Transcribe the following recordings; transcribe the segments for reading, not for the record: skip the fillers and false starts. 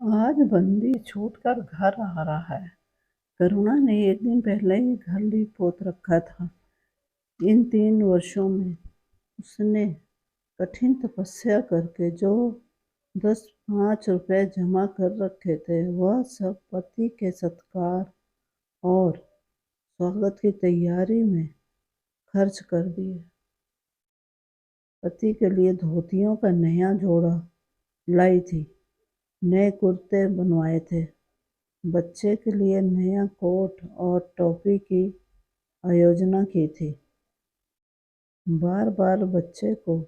आज बंदी छूटकर घर आ रहा है। करुणा ने एक दिन पहले ही घर लीप पोत रखा था। इन 3 वर्षों में उसने कठिन तपस्या करके जो 10-5 रुपए जमा कर रखे थे, वह सब पति के सत्कार और स्वागत की तैयारी में खर्च कर दिए। पति के लिए धोतियों का नया जोड़ा लाई थी, नए कुर्ते बनवाए थे, बच्चे के लिए नया कोट और टॉफी की आयोजना की थी। बार बार बच्चे को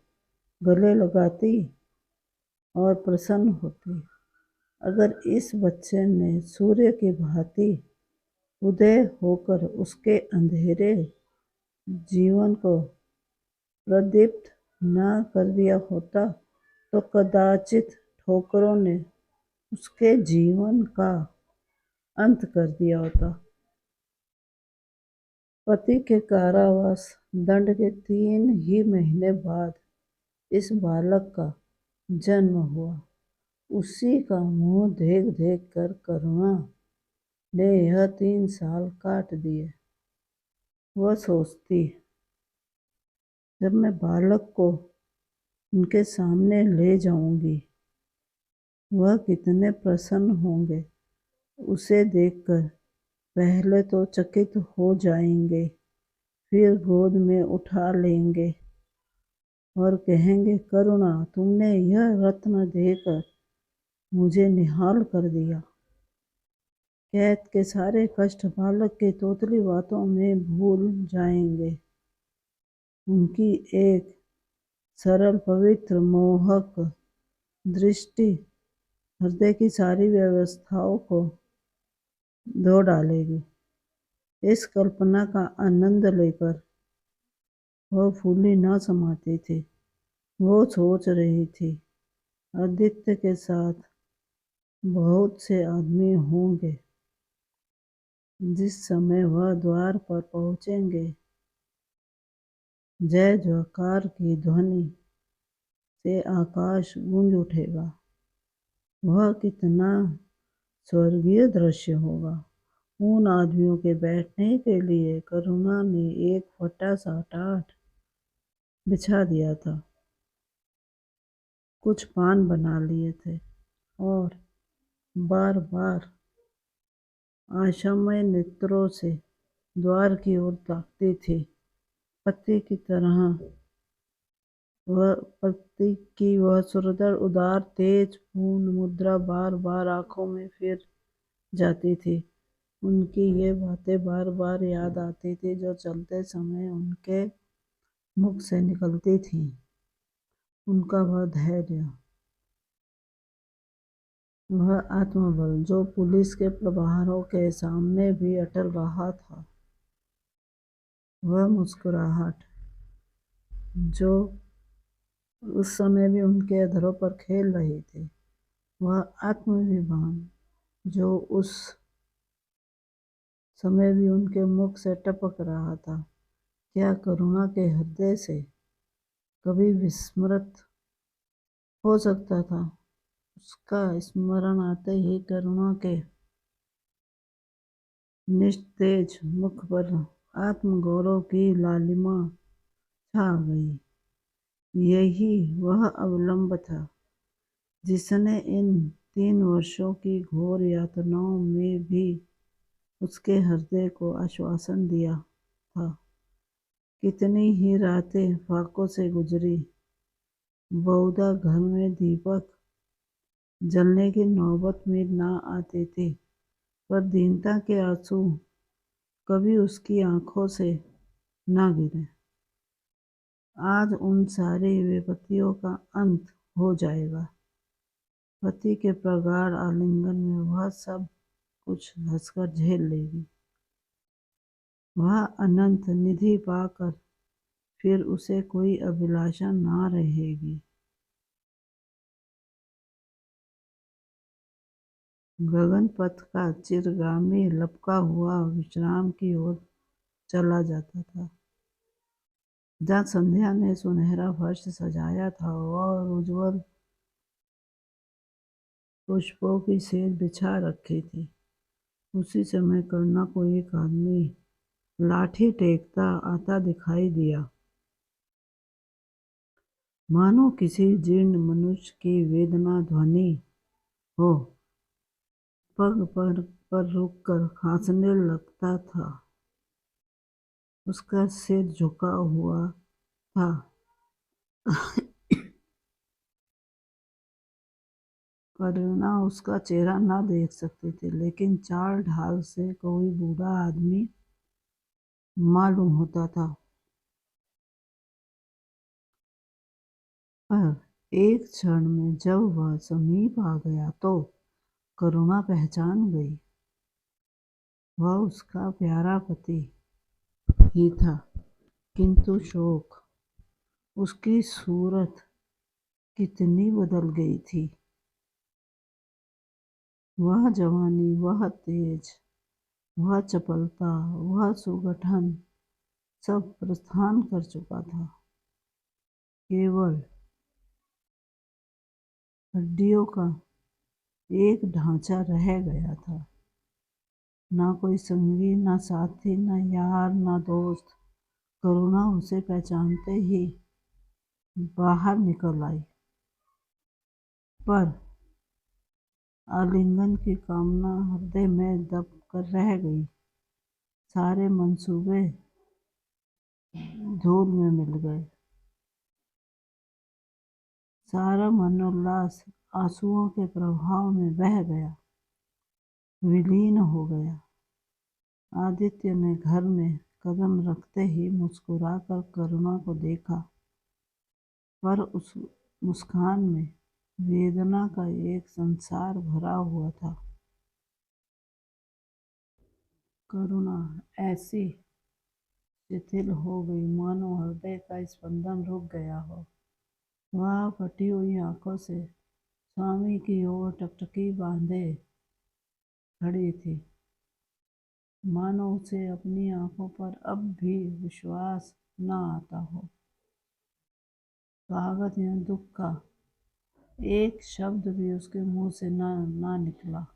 गले लगाती और प्रसन्न होती। अगर इस बच्चे ने सूर्य की भांति उदय होकर उसके अंधेरे जीवन को प्रदीप्त न कर दिया होता, तो कदाचित ठोकरों ने उसके जीवन का अंत कर दिया होता। पति के कारावास दंड के 3 ही महीने बाद इस बालक का जन्म हुआ। उसी का मुंह देख देख कर करुणा ने यह 3 साल काट दिए। वह सोचती, जब मैं बालक को उनके सामने ले जाऊंगी, वह कितने प्रसन्न होंगे। उसे देखकर पहले तो चकित हो जाएंगे, फिर गोद में उठा लेंगे और कहेंगे, करुणा, तुमने यह रत्न देकर मुझे निहाल कर दिया। कैद के सारे कष्ट बालक की तोतली बातों में भूल जाएंगे। उनकी एक सरल, पवित्र, मोहक दृष्टि हृदय की सारी व्यवस्थाओं को धो डालेगी। इस कल्पना का आनंद लेकर वह फूली न समाती थी। वो सोच रही थी, आदित्य के साथ बहुत से आदमी होंगे। जिस समय वह द्वार पर पहुंचेंगे, जय जयकार की ध्वनि से आकाश गूंज उठेगा। वह कितना स्वर्गीय दृश्य होगा। उन आदमियों के बैठने के लिए करुणा ने एक फटा सा टाट बिछा दिया था। कुछ पान बना लिए थे और बार बार आशामय नेत्रों से द्वार की ओर ताकती थी। पति की वह सुंदर, उदार, तेज, पूर्ण मुद्रा बार बार आंखों में फिर जाती थी। उनकी ये बातें बार बार याद आती थी, जो चलते समय उनके मुख से निकलती थीं। उनका वह धैर्य, वह आत्मबल, जो पुलिस के प्रहारों के सामने भी अटल रहा था। वह मुस्कुराहट, जो उस समय भी उनके अधरों पर खेल रही थी। वह आत्माभिमान, जो उस समय भी उनके मुख से टपक रहा था। क्या करुणा के हृदय से कभी विस्मृत हो सकता था? उसका स्मरण आते ही करुणा के निस्तेज मुख पर आत्मगौरव की लालिमा छा गई। यही वह अवलंब था जिसने इन 3 वर्षों की घोर यातनाओं में भी उसके हृदय को आश्वासन दिया था। कितनी ही रातें फाकों से गुजरी, बहुधा घर में दीपक जलने की नौबत में ना आती थी, पर दीनता के आंसू कभी उसकी आंखों से ना गिरे। आज उन सारी विपत्तियों का अंत हो जाएगा। पति के प्रगाढ़ आलिंगन में वह सब कुछ हंसकर झेल लेगी। वह अनंत निधि पाकर फिर उसे कोई अभिलाषा ना रहेगी। गगन पथ का चिरगामी लपका हुआ विश्राम की ओर चला जाता था, जहाँ संध्या ने सुनहरा फर्श सजाया था और उज्ज्वल पुष्पों की सेज बिछा रखी थी। उसी समय करुणा को एक आदमी लाठी टेकता आता दिखाई दिया, मानो किसी जीर्ण मनुष्य की वेदना ध्वनि हो। पग पर रुककर हंसने लगता था। उसका सिर झुका हुआ था। करुणा उसका चेहरा न देख सकती थी, लेकिन चाल ढाल से कोई बूढ़ा आदमी मालूम होता था। पर एक क्षण में जब वह समीप आ गया तो करुणा पहचान गई, वह उसका प्यारा पति ही था। किंतु शोक, उसकी सूरत कितनी बदल गई थी। वह जवानी, वह तेज, वह चपलता, वह सुगठन सब प्रस्थान कर चुका था। केवल हड्डियों का एक ढांचा रह गया था। ना कोई संगी, ना साथी, ना यार, ना दोस्त। करुणा उसे पहचानते ही बाहर निकल आई, पर आलिंगन की कामना हृदय में दब कर रह गई। सारे मंसूबे धूल में मिल गए। सारा मनोल्लास आंसुओं के प्रभाव में बह गया, विलीन हो गया। आदित्य ने घर में कदम रखते ही मुस्कुराकर करुणा को देखा, पर उस मुस्कान में वेदना का एक संसार भरा हुआ था। करुणा ऐसी शिथिल हो गई मानो हृदय का स्पंदन रुक गया हो। वह फटी हुई आंखों से स्वामी की ओर टकटकी बांधे खड़ी थी, मानो उसे अपनी आंखों पर अब भी विश्वास न आता हो। कागज या दुख का एक शब्द भी उसके मुंह से ना निकला।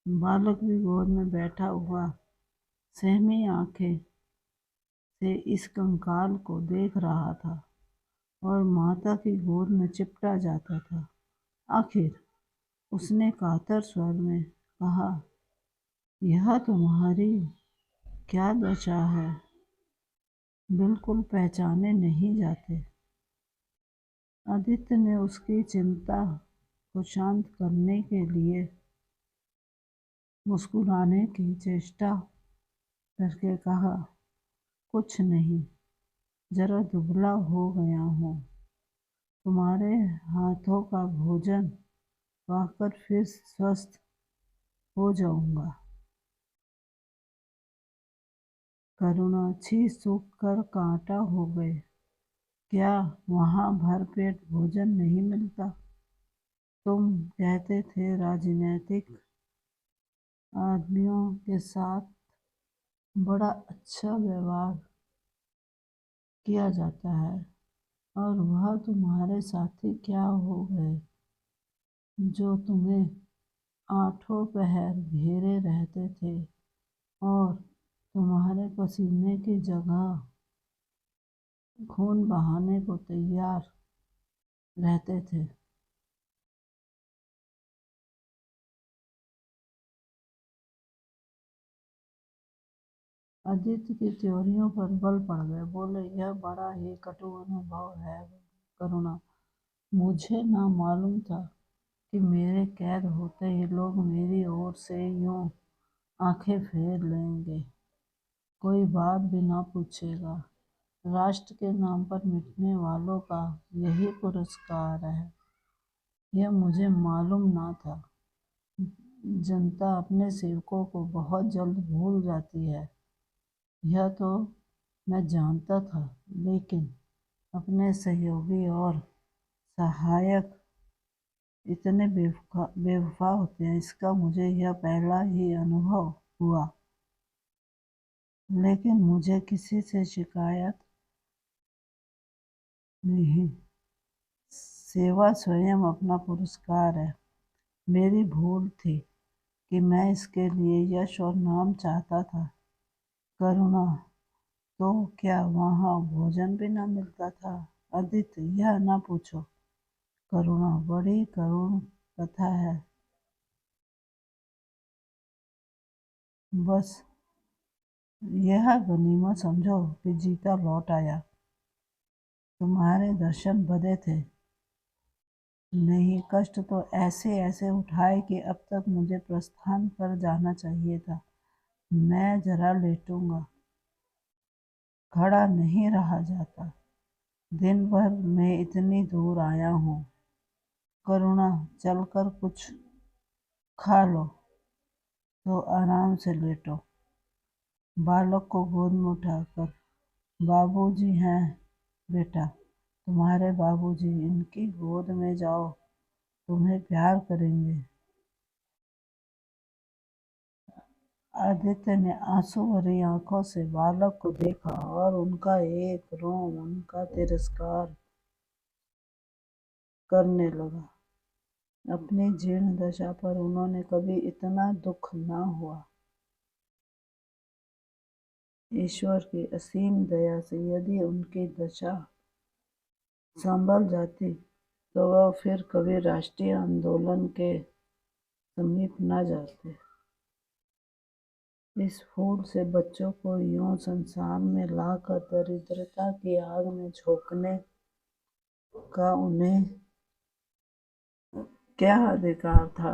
बालक भी गोद में बैठा हुआ सहमी आंखें से इस कंकाल को देख रहा था और माता की गोद में चिपटा जाता था। आखिर उसने कातर स्वर में कहा, यह तुम्हारी क्या दशा है? बिल्कुल पहचाने नहीं जाते। आदित्य ने उसकी चिंता को शांत करने के लिए मुस्कुराने की चेष्टा करके कहा, कुछ नहीं, जरा दुबला हो गया हूँ। तुम्हारे हाथों का भोजन पाकर फिर स्वस्थ हो जाऊंगा। करुणा चीख सूख कर कांटा हो गए। क्या वहाँ भरपेट भोजन नहीं मिलता? तुम कहते थे राजनीतिक आदमियों के साथ बड़ा अच्छा व्यवहार किया जाता है, और वह तुम्हारे साथी क्या हो गए जो तुम्हें आठों पहर घेरे रहते थे और तुम्हारे पसीने की जगह खून बहाने को तैयार रहते थे। आदित्य की त्योरियों पर बल पड़ गए। बोले, यह बड़ा ही कटु अनुभव है करुणा। मुझे ना मालूम था कि मेरे कैद होते ही लोग मेरी ओर से यूं आंखें फेर लेंगे, कोई बात भी ना पूछेगा। राष्ट्र के नाम पर मिटने वालों का यही पुरस्कार है, यह मुझे मालूम ना था। जनता अपने सेवकों को बहुत जल्द भूल जाती है, यह तो मैं जानता था, लेकिन अपने सहयोगी और सहायक इतने बेवफा होते हैं, इसका मुझे यह पहला ही अनुभव हुआ। लेकिन मुझे किसी से शिकायत नहीं। सेवा स्वयं अपना पुरस्कार है। मेरी भूल थी कि मैं इसके लिए यश और नाम चाहता था। करुणा, तो क्या वहाँ भोजन भी न मिलता था? आदित्य, यह न पूछो। करुणा, बड़ी करुण कथा है। बस यह गनीमत समझो कि जीता लौट आया। तुम्हारे दर्शन बदे थे। नहीं, कष्ट तो ऐसे ऐसे उठाए कि अब तक मुझे प्रस्थान कर जाना चाहिए था। मैं जरा लेटूंगा, खड़ा नहीं रहा जाता। दिन भर मैं इतनी दूर आया हूँ। करुणा, चलकर कुछ खा लो तो आराम से लेटो। बालक को गोद में उठाकर, बाबूजी हैं बेटा, तुम्हारे बाबूजी, इनकी गोद में जाओ, तुम्हें प्यार करेंगे। आदित्य ने आंसू भरी आंखों से बालक को देखा और उनका एक रोम उनका तिरस्कार करने लगा। अपनी जीर्ण दशा पर उन्होंने कभी इतना दुख न हुआ। ईश्वर की असीम दया से यदि उनकी दशा संभल जाती तो वह फिर कभी राष्ट्रीय आंदोलन के समीप न जाते। इस फूल से बच्चों को यूं संसार में लाकर दरिद्रता की आग में झोंकने का उन्हें क्या अधिकार था?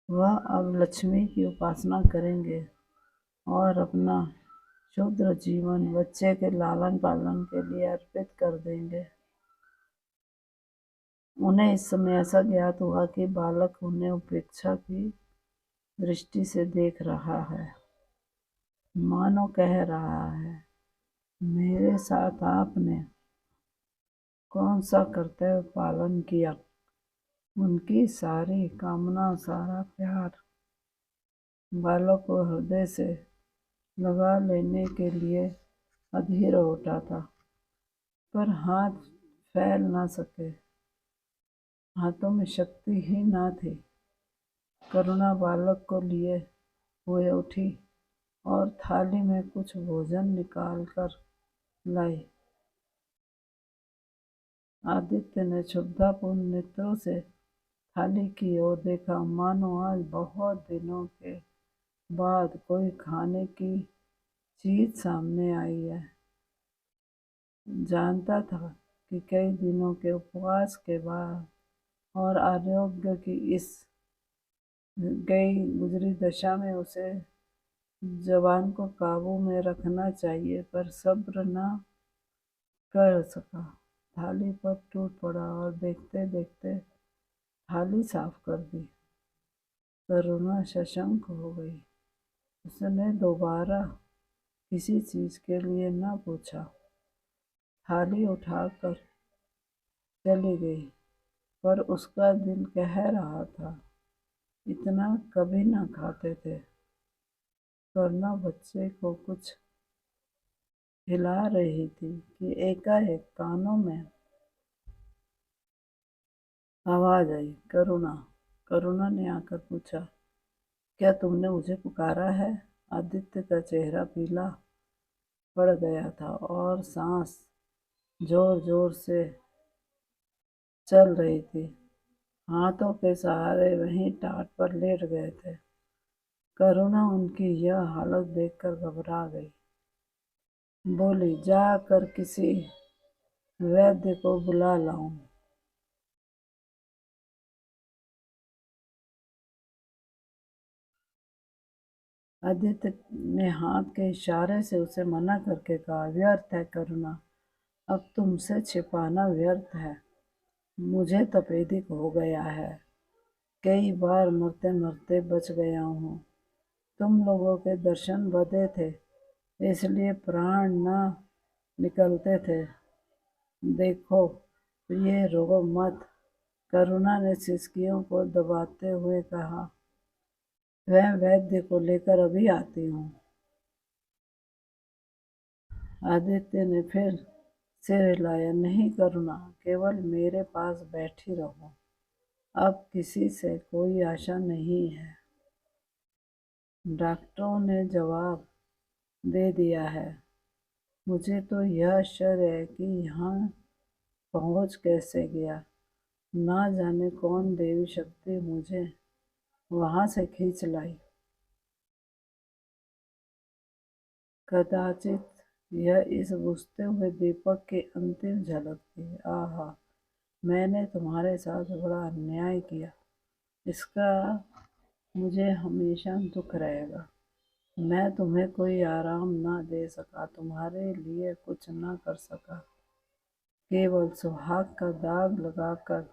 वह अब लक्ष्मी की उपासना करेंगे और अपना क्षुद्र जीवन बच्चे के लालन पालन के लिए अर्पित कर देंगे। उन्हें इस समय ऐसा ज्ञात हुआ कि बालक उन्हें उपेक्षा की दृष्टि से देख रहा है, मानो कह रहा है, मेरे साथ आपने कौन सा कर्तव्य पालन किया? उनकी सारी कामना, सारा प्यार बालक को हृदय से लगा लेने के लिए अधीर उठा था, पर हाथ फैल न सके। हाथों में शक्ति ही न थी। करुणा बालक को लिए हुए उठी और थाली में कुछ भोजन निकाल कर लाई। आदित्य ने क्षुब्धपूर्ण नेत्रों से थाली की ओर देखा, मानो आज बहुत दिनों के बाद कोई खाने की चीज सामने आई है। जानता था कि कई दिनों के उपवास के बाद और आरोग्य की इस गई गुजरी दशा में उसे जबान को काबू में रखना चाहिए, पर सब्र न कर सका। थाली पर टूट पड़ा और देखते देखते थाली साफ कर दी। करुणा सशंक हो गई। उसने दोबारा किसी चीज के लिए न पूछा, थाली उठाकर चली गई। पर उसका दिल कह रहा था, इतना कभी न खाते थे। करुणा बच्चे को कुछ हिला रही थी कि एकाएक कानों में आवाज आई, करुणा। करुणा ने आकर पूछा, क्या तुमने मुझे पुकारा है? आदित्य का चेहरा पीला पड़ गया था और सांस जोर जोर से चल रही थी। हाथों के सहारे वहीं टाट पर लेट गए थे। करुणा उनकी यह हालत देखकर घबरा गई। बोली, जाकर किसी वैद्य को बुला लाऊं। आदित्य ने हाथ के इशारे से उसे मना करके कहा, व्यर्थ है करुणा, अब तुमसे छिपाना व्यर्थ है। मुझे तपेदिक हो गया है। कई बार मरते मरते बच गया हूँ। तुम लोगों के दर्शन बदे थे, इसलिए प्राण न निकलते थे। देखो, ये रो मत। करुणा ने सिसकियों को दबाते हुए कहा, वह वैद्य को लेकर अभी आती हूँ। आदित्य ने फिर सिर हिलाया। नहीं करुणा, केवल मेरे पास बैठी रहो। अब किसी से कोई आशा नहीं है। डॉक्टरों ने जवाब दे दिया है। मुझे तो यह आश्चर्य है कि यहाँ पहुँच कैसे गया। ना जाने कौन देवी शक्ति मुझे वहाँ से खींच लाई। कदाचित यह इस बुझते हुए दीपक की अंतिम झलक थी। आहा, मैंने तुम्हारे साथ बड़ा अन्याय किया। इसका मुझे हमेशा दुख रहेगा। मैं तुम्हें कोई आराम न दे सका, तुम्हारे लिए कुछ न कर सका। केवल सुहाग का दाग लगाकर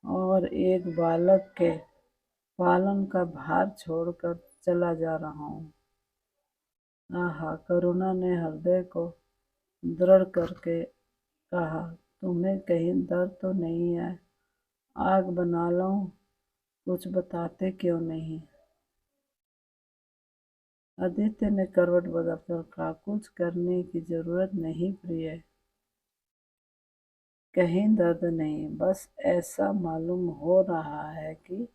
और एक बालक के पालन का भार छोड़कर चला जा रहा हूँ। आहा, करुणा ने हृदय को दृढ़ करके कहा, तुम्हें कहीं दर्द तो नहीं है? आग बना लूं? कुछ बताते क्यों नहीं? आदित्य ने करवट बदलकर कहा, कुछ करने की जरूरत नहीं प्रिय। कहीं दर्द नहीं, बस ऐसा मालूम हो रहा है कि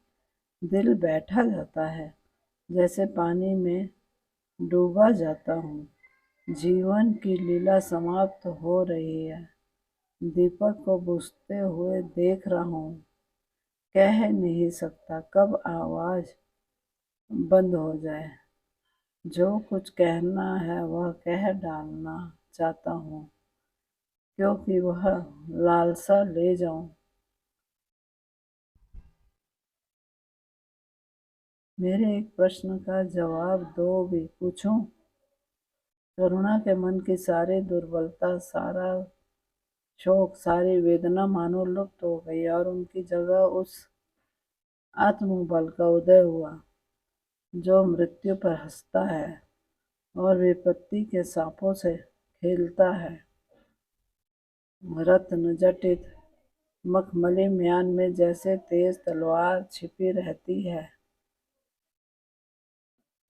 दिल बैठा जाता है, जैसे पानी में डूबा जाता हूँ। जीवन की लीला समाप्त हो रही है। दीपक को बुझते हुए देख रहा हूँ। कह नहीं सकता कब आवाज बंद हो जाए। जो कुछ कहना है वह कह डालना चाहता हूँ, क्योंकि वह लालसा ले जाऊं। मेरे एक प्रश्न का जवाब दो भी पूछूं? करुणा के मन की सारी दुर्बलता, सारा शोक, सारी वेदना मानो लुप्त हो गई और उनकी जगह उस आत्मबल का उदय हुआ जो मृत्यु पर हंसता है और विपत्ति के सांपों से खेलता है। रत्न जटित मखमली म्यान में जैसे तेज तलवार छिपी रहती है,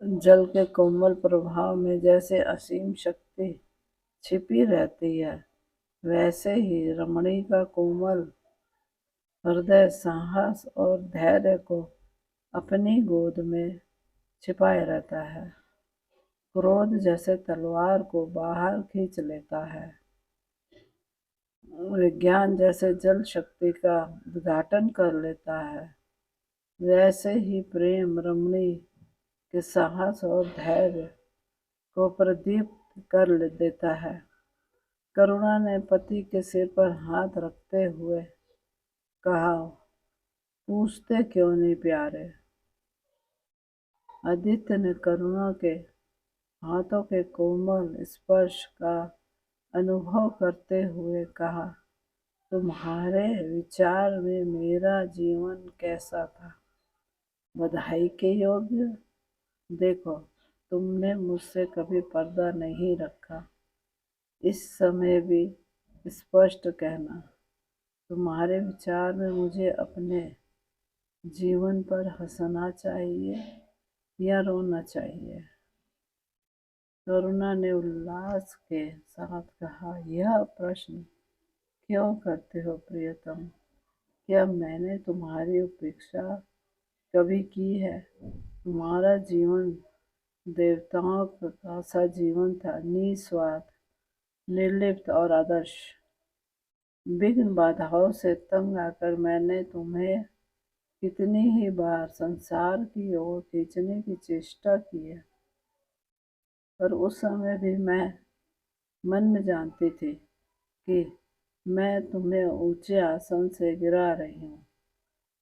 जल के कोमल प्रभाव में जैसे असीम शक्ति छिपी रहती है, वैसे ही रमणी का कोमल हृदय साहस और धैर्य को अपनी गोद में छिपाए रहता है। क्रोध जैसे तलवार को बाहर खींच लेता है। विज्ञान जैसे जल शक्ति का उद्घाटन कर लेता है, वैसे ही प्रेम रमणी के साहस और धैर्य को प्रदीप्त कर देता है। करुणा ने पति के सिर पर हाथ रखते हुए कहा, पूछते क्यों नहीं प्यारे? आदित्य ने करुणा के हाथों के कोमल स्पर्श का अनुभव करते हुए कहा, तुम्हारे विचार में मेरा जीवन कैसा था? बधाई के योग्य? देखो, तुमने मुझसे कभी पर्दा नहीं रखा। इस समय भी स्पष्ट कहना, तुम्हारे विचार में मुझे अपने जीवन पर हंसना चाहिए या रोना चाहिए? करुणा ने उल्लास के साथ कहा, यह प्रश्न क्यों करते हो प्रियतम? क्या मैंने तुम्हारी उपेक्षा कभी की है? तुम्हारा जीवन देवताओं का सा जीवन था, निस्वार्थ, निर्लिप्त और आदर्श। विघ्न बाधाओं से तंग आकर मैंने तुम्हें कितनी ही बार संसार की ओर खींचने की चेष्टा की है, पर उस समय भी मैं मन में जानती थी कि मैं तुम्हें ऊंचे आसन से गिरा रही हूँ।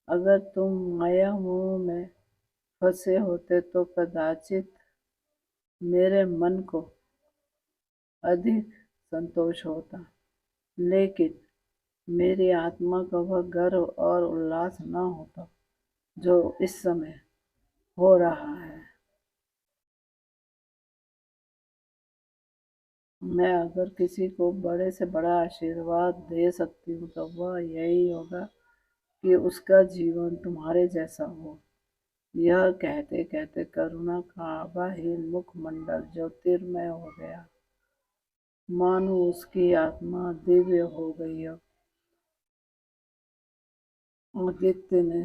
अगर तुम माया मोह में फंसे होते तो कदाचित मेरे मन को अधिक संतोष होता, लेकिन मेरी आत्मा का वह गर्व और उल्लास न होता जो इस समय हो रहा है। मैं अगर किसी को बड़े से बड़ा आशीर्वाद दे सकती हूँ तो वह यही होगा कि उसका जीवन तुम्हारे जैसा हो। यह कहते कहते करुणा का आभाहीन मुखमंडल ज्योतिर्मय हो गया। मानो उसकी आत्मा दिव्य हो गई हो। आदित्य ने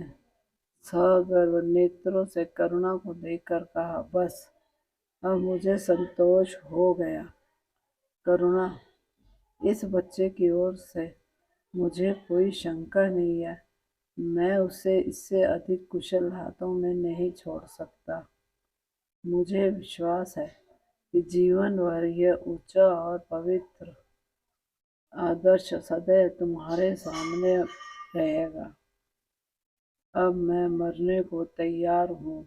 सगर्व नेत्रों से करुणा को देखकर कहा, बस अब मुझे संतोष हो गया। करुणा, इस बच्चे की ओर से मुझे कोई शंका नहीं है। मैं उसे इससे अधिक कुशल हाथों में नहीं छोड़ सकता। मुझे विश्वास है कि जीवन भर यह ऊंचा और पवित्र आदर्श सदैव तुम्हारे सामने रहेगा। अब मैं मरने को तैयार हूँ।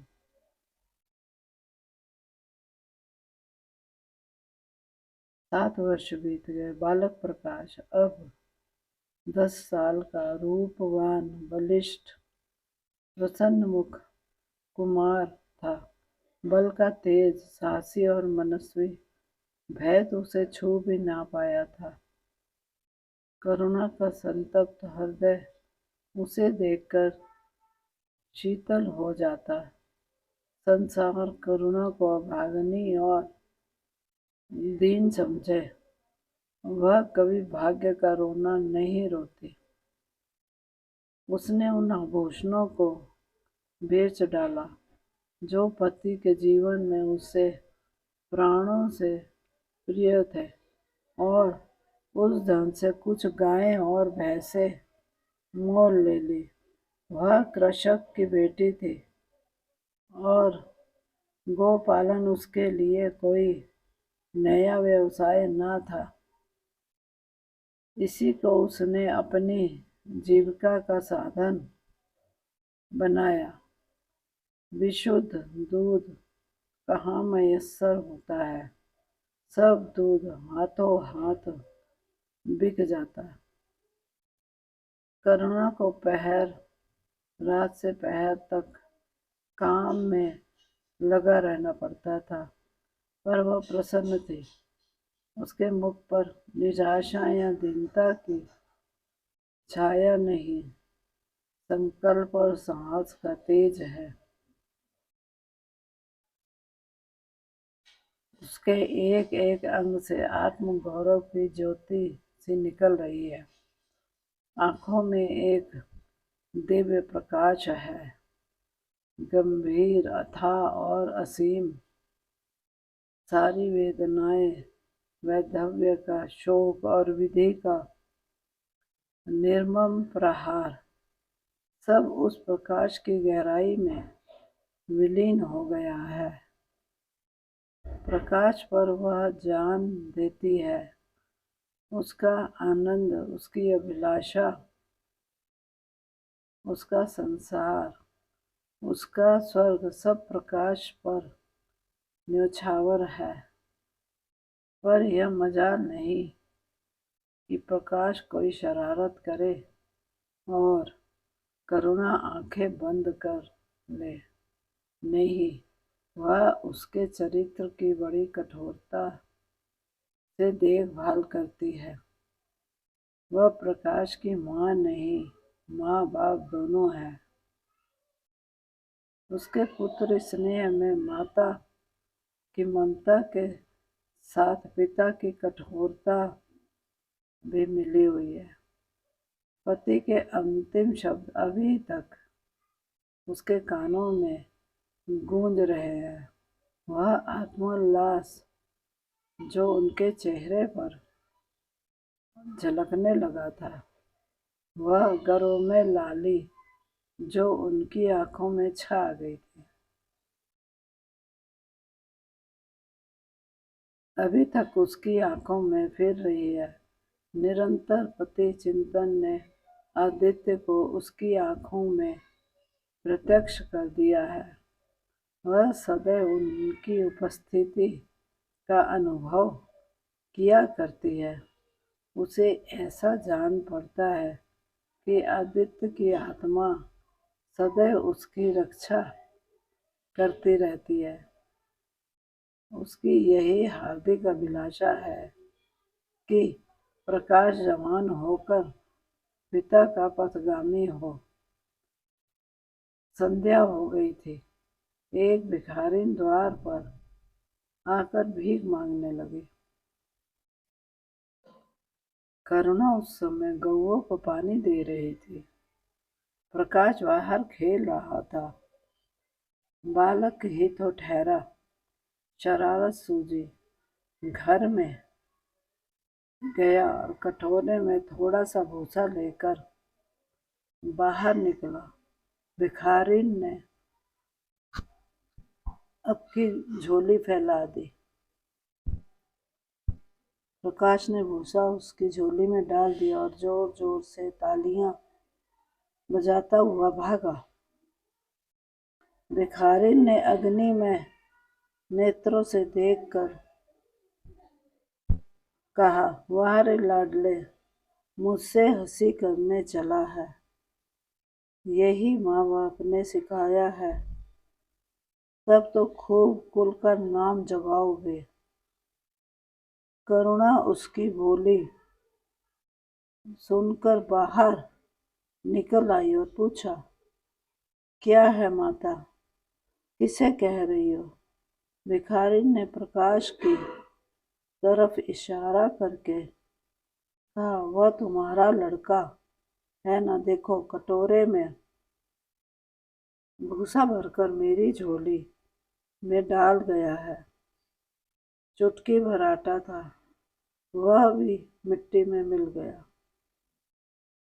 7 वर्ष बीत गए। बालक प्रकाश अब 10 साल का रूपवान, बलिष्ठ, प्रसन्नमुख कुमार था। बल का तेज, साहसी और मनस्वी। भय तो उसे छू भी ना पाया था। करुणा का संतप्त हृदय उसे देखकर शीतल हो जाता। संसार करुणा को अभागनी और दीन समझे, वह कभी भाग्य का रोना नहीं रोती। उसने उन आभूषणों को बेच डाला जो पति के जीवन में उसे प्राणों से प्रिय थे, और उस धन से कुछ गायें और भैंसें मोल ले ली। वह कृषक की बेटी थी और गोपालन उसके लिए कोई नया व्यवसाय न था। इसी को उसने अपनी जीविका का साधन बनाया। विशुद्ध दूध कहाँ मयस्सर होता है, सब दूध हाथों हाथ बिक जाता। करुणा को रात से पहर तक काम में लगा रहना पड़ता था, पर वह प्रसन्न थी। उसके मुख पर निराशा या दीनता की छाया नहीं, संकल्प और साहस का तेज है। उसके एक एक अंग से आत्मगौरव की ज्योति सी निकल रही है। आंखों में एक दिव्य प्रकाश है, गंभीर, अथाह और असीम। सारी वेदनाएं, वैधव्य का शोक और विधि का निर्मम प्रहार, सब उस प्रकाश की गहराई में विलीन हो गया है। प्रकाश पर वह जान देती है। उसका आनंद, उसकी अभिलाषा, उसका संसार, उसका स्वर्ग सब प्रकाश पर न्योछावर है। पर यह मजाल नहीं कि प्रकाश कोई शरारत करे और करुणा आंखें बंद कर ले। नहीं, वह उसके चरित्र की बड़ी कठोरता से देखभाल करती है। वह प्रकाश की माँ नहीं, माँ बाप दोनों है। उसके पुत्र स्नेह में माता की ममता के साथ पिता की कठोरता भी मिली हुई है। पति के अंतिम शब्द अभी तक उसके कानों में गूंज रहे हैं। वह आत्मोल्लास जो उनके चेहरे पर झलकने लगा था, वह गर्व में लाली जो उनकी आंखों में छा गई थी, अभी तक उसकी आंखों में फिर रही है। निरंतर पति चिंतन ने आदित्य को उसकी आंखों में प्रत्यक्ष कर दिया है। वह सदैव उनकी उपस्थिति का अनुभव किया करती है। उसे ऐसा जान पड़ता है कि आदित्य की आत्मा सदैव उसकी रक्षा करती रहती है। उसकी यही हार्दिक अभिलाषा है कि प्रकाश जवान होकर पिता का पथगामी हो। संध्या हो गई थी। एक भिखारिन द्वार पर आकर भीख मांगने लगी। करुणा उस समय गौओं को पानी दे रही थी। प्रकाश बाहर खेल रहा था। बालक ही तो ठहरा। शरारत सूझी। घर में गया और कटोरे में थोड़ा सा भूसा लेकर बाहर निकला। भिखारिन ने अपनी झोली फैला दी। प्रकाश ने भूसा उसकी झोली में डाल दिया और जोर जोर से तालियां बजाता हुआ भागा। भिखारिन ने अग्नि में नेत्रों से देखकर कहा, वाह रे लाडले, मुझसे हंसी करने चला है। यही माँ बाप ने सिखाया है। तब तो खूब कुल का नाम जगाओगे। करुणा उसकी बोली सुनकर बाहर निकल आई और पूछा, क्या है माता, किसे कह रही हो? भिखारी ने प्रकाश की तरफ इशारा करके कहा, वह तुम्हारा लड़का है ना, देखो कटोरे में भूसा भरकर मेरी झोली में डाल गया है। चुटकी भर आटा था, वह भी मिट्टी में मिल गया।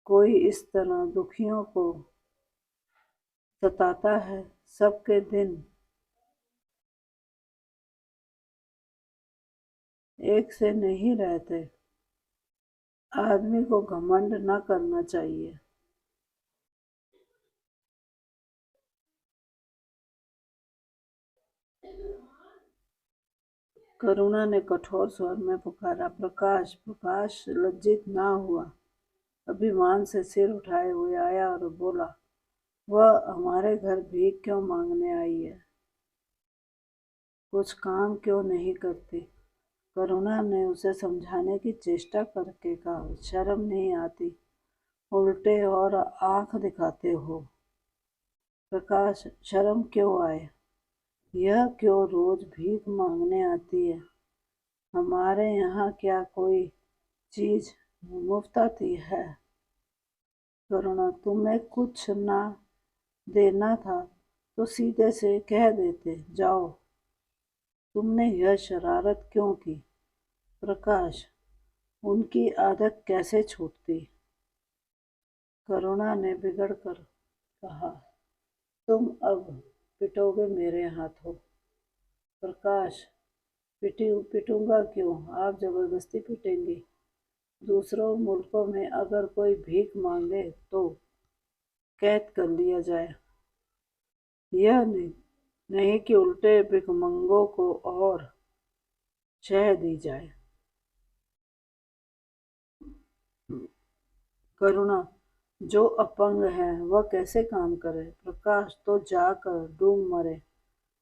कोई इस तरह दुखियों को सताता है। सबके दिन एक से नहीं रहते। आदमी को घमंड न करना चाहिए। करुणा ने कठोर स्वर में पुकारा, प्रकाश। प्रकाश लज्जित ना हुआ, अभिमान से सिर उठाए हुए आया और बोला, वह हमारे घर भीख क्यों मांगने आई है? कुछ काम क्यों नहीं करती? करुणा ने उसे समझाने की चेष्टा करके कहा, शर्म नहीं आती? उल्टे और आंख दिखाते हो। प्रकाश, शर्म क्यों आए? यह क्यों रोज भीख मांगने आती है? हमारे यहाँ क्या कोई चीज मुफ्त आती है? करुणा, तुम्हें कुछ ना देना था तो सीधे से कह देते, जाओ। तुमने यह शरारत क्यों की? प्रकाश, उनकी आदत कैसे छूटती? करुणा ने बिगड़ कर कहा, तुम अब पिटोगे मेरे हाथों। प्रकाश, पिटूंगा क्यों? आप जबरदस्ती पिटेंगी। दूसरों मुल्कों में अगर कोई भीख मांगे तो कैद कर लिया जाए। यह नहीं कि उल्टे भिखमंगों को और शह दी जाए। करुणा, जो अपंग है वह कैसे काम करे? प्रकाश, तो जाकर डूब मरे,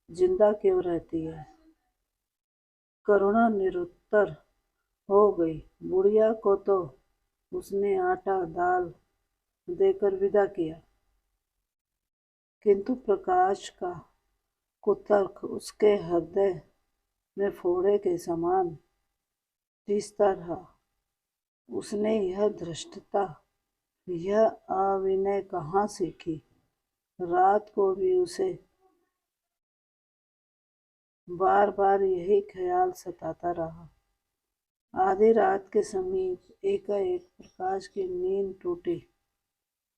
जिंदा क्यों रहती है? करुणा निरुत्तर हो गई। बुढ़िया को तो उसने आटा दाल देकर विदा किया, किंतु प्रकाश का कुतर्क उसके हृदय में फोड़े के समान तीसता रहा। उसने यह धृष्टता, यह अविनय कहाँ सीखी? रात को भी उसे बार बार यही ख्याल सताता रहा। आधी रात के समीप एकाएक प्रकाश की नींद टूटी।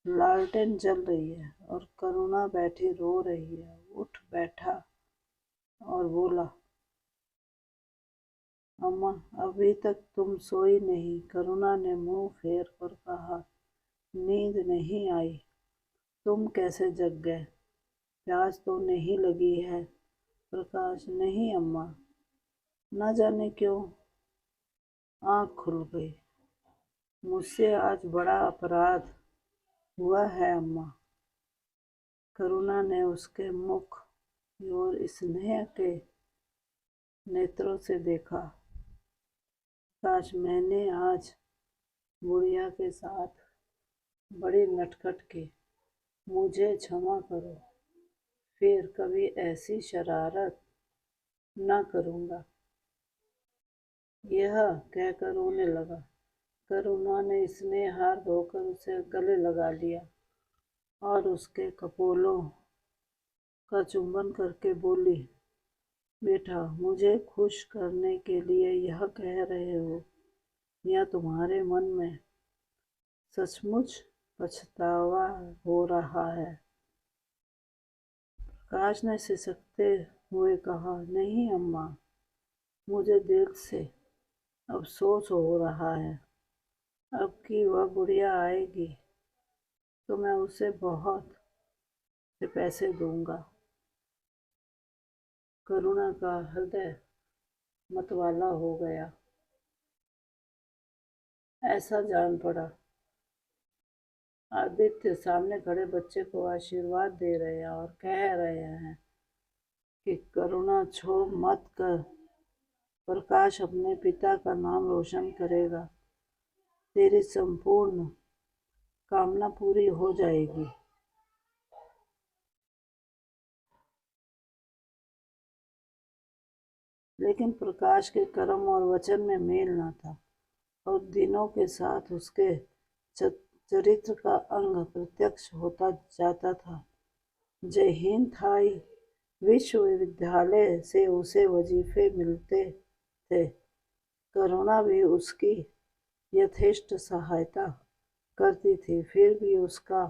लालटेन जल रही है और करुणा बैठी रो रही है। उठ बैठा और बोला, अम्मा, अभी तक तुम सोई नहीं? करुणा ने मुंह फेर कर कहा, नींद नहीं आई। तुम कैसे जग गए? प्यास तो नहीं लगी है? प्रकाश, नहीं अम्मा, न जाने क्यों आँख खुल गई। मुझसे आज बड़ा अपराध हुआ है अम्मा। करुणा ने उसके मुख की ओर स्नेह के नेत्रों से देखा। काश, मैंने आज बुढ़िया के साथ बड़ी नटखट की। मुझे क्षमा करो, फिर कभी ऐसी शरारत न करूँगा। यह कहकर रोने लगा। करुणा ने स्नेह हार धोकर उसे गले लगा लिया और उसके कपोलों का चुंबन करके बोली, बेटा, मुझे खुश करने के लिए यह कह रहे हो या तुम्हारे मन में सचमुच पछतावा हो रहा है? प्रकाश ने सिसकते हुए कहा, नहीं अम्मा, मुझे दिल से अफसोस हो रहा है। अब कि वह बुढ़िया आएगी तो मैं उसे बहुत से पैसे दूंगा। करुणा का हृदय मतवाला हो गया। ऐसा जान पड़ा आदित्य सामने खड़े बच्चे को आशीर्वाद दे रहे हैं और कह रहे हैं कि करुणा छोड़ मत कर, प्रकाश अपने पिता का नाम रोशन करेगा, तेरी संपूर्ण कामना पूरी हो जाएगी। लेकिन प्रकाश के कर्म और वचन में मेल न था और दिनों के साथ उसके चरित्र का अंग प्रत्यक्ष होता जाता था। जयहीन थाई विश्वविद्यालय से उसे वजीफे मिलते थे। करुणा भी उसकी यथेष्ट सहायता करती थी, फिर भी उसका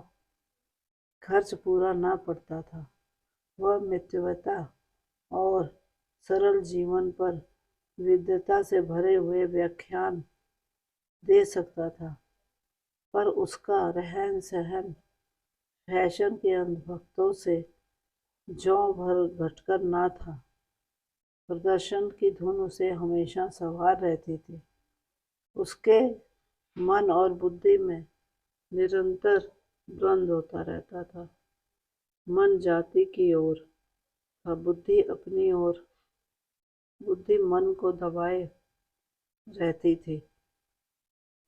खर्च पूरा न पड़ता था। वह मितव्यता और सरल जीवन पर विद्वता से भरे हुए व्याख्यान दे सकता था, पर उसका रहन सहन फैशन के अंधभक्तों से ज्यों भर घटकर ना था। प्रदर्शन की धुन उसे हमेशा सवार रहती थी। उसके मन और बुद्धि में निरंतर द्वंद्व होता रहता था। मन जाति की ओर था, बुद्धि अपनी ओर। बुद्धि मन को दबाए रहती थी।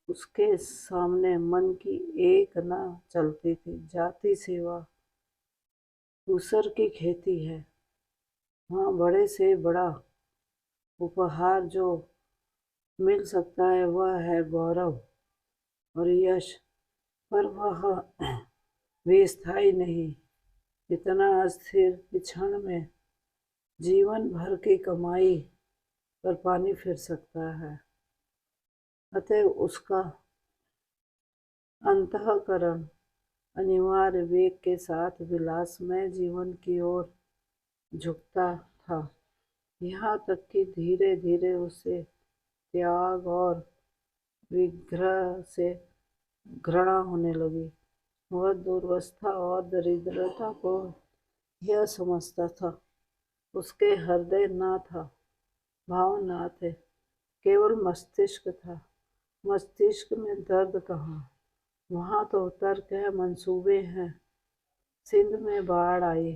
उसके सामने मन की एक न चलती थी। जाति सेवा ऊसर की खेती है। वहाँ बड़े से बड़ा उपहार जो मिल सकता है वह है गौरव और यश, पर वह भी स्थायी नहीं। इतना अस्थिर कि क्षण में जीवन भर की कमाई पर पानी फिर सकता है। अतः उसका अंतःकरण अनिवार्य वेग के साथ विलासमय जीवन की ओर झुकता था, यहाँ तक कि धीरे धीरे उसे त्याग और विग्रह से घृणा होने लगी। वह दुर्वस्था और दरिद्रता को यह समझता था। उसके हृदय न था, भाव न थे, केवल मस्तिष्क था। मस्तिष्क में दर्द कहाँ, वहाँ तो तर्क है, मंसूबे हैं। सिंध में बाढ़ आई,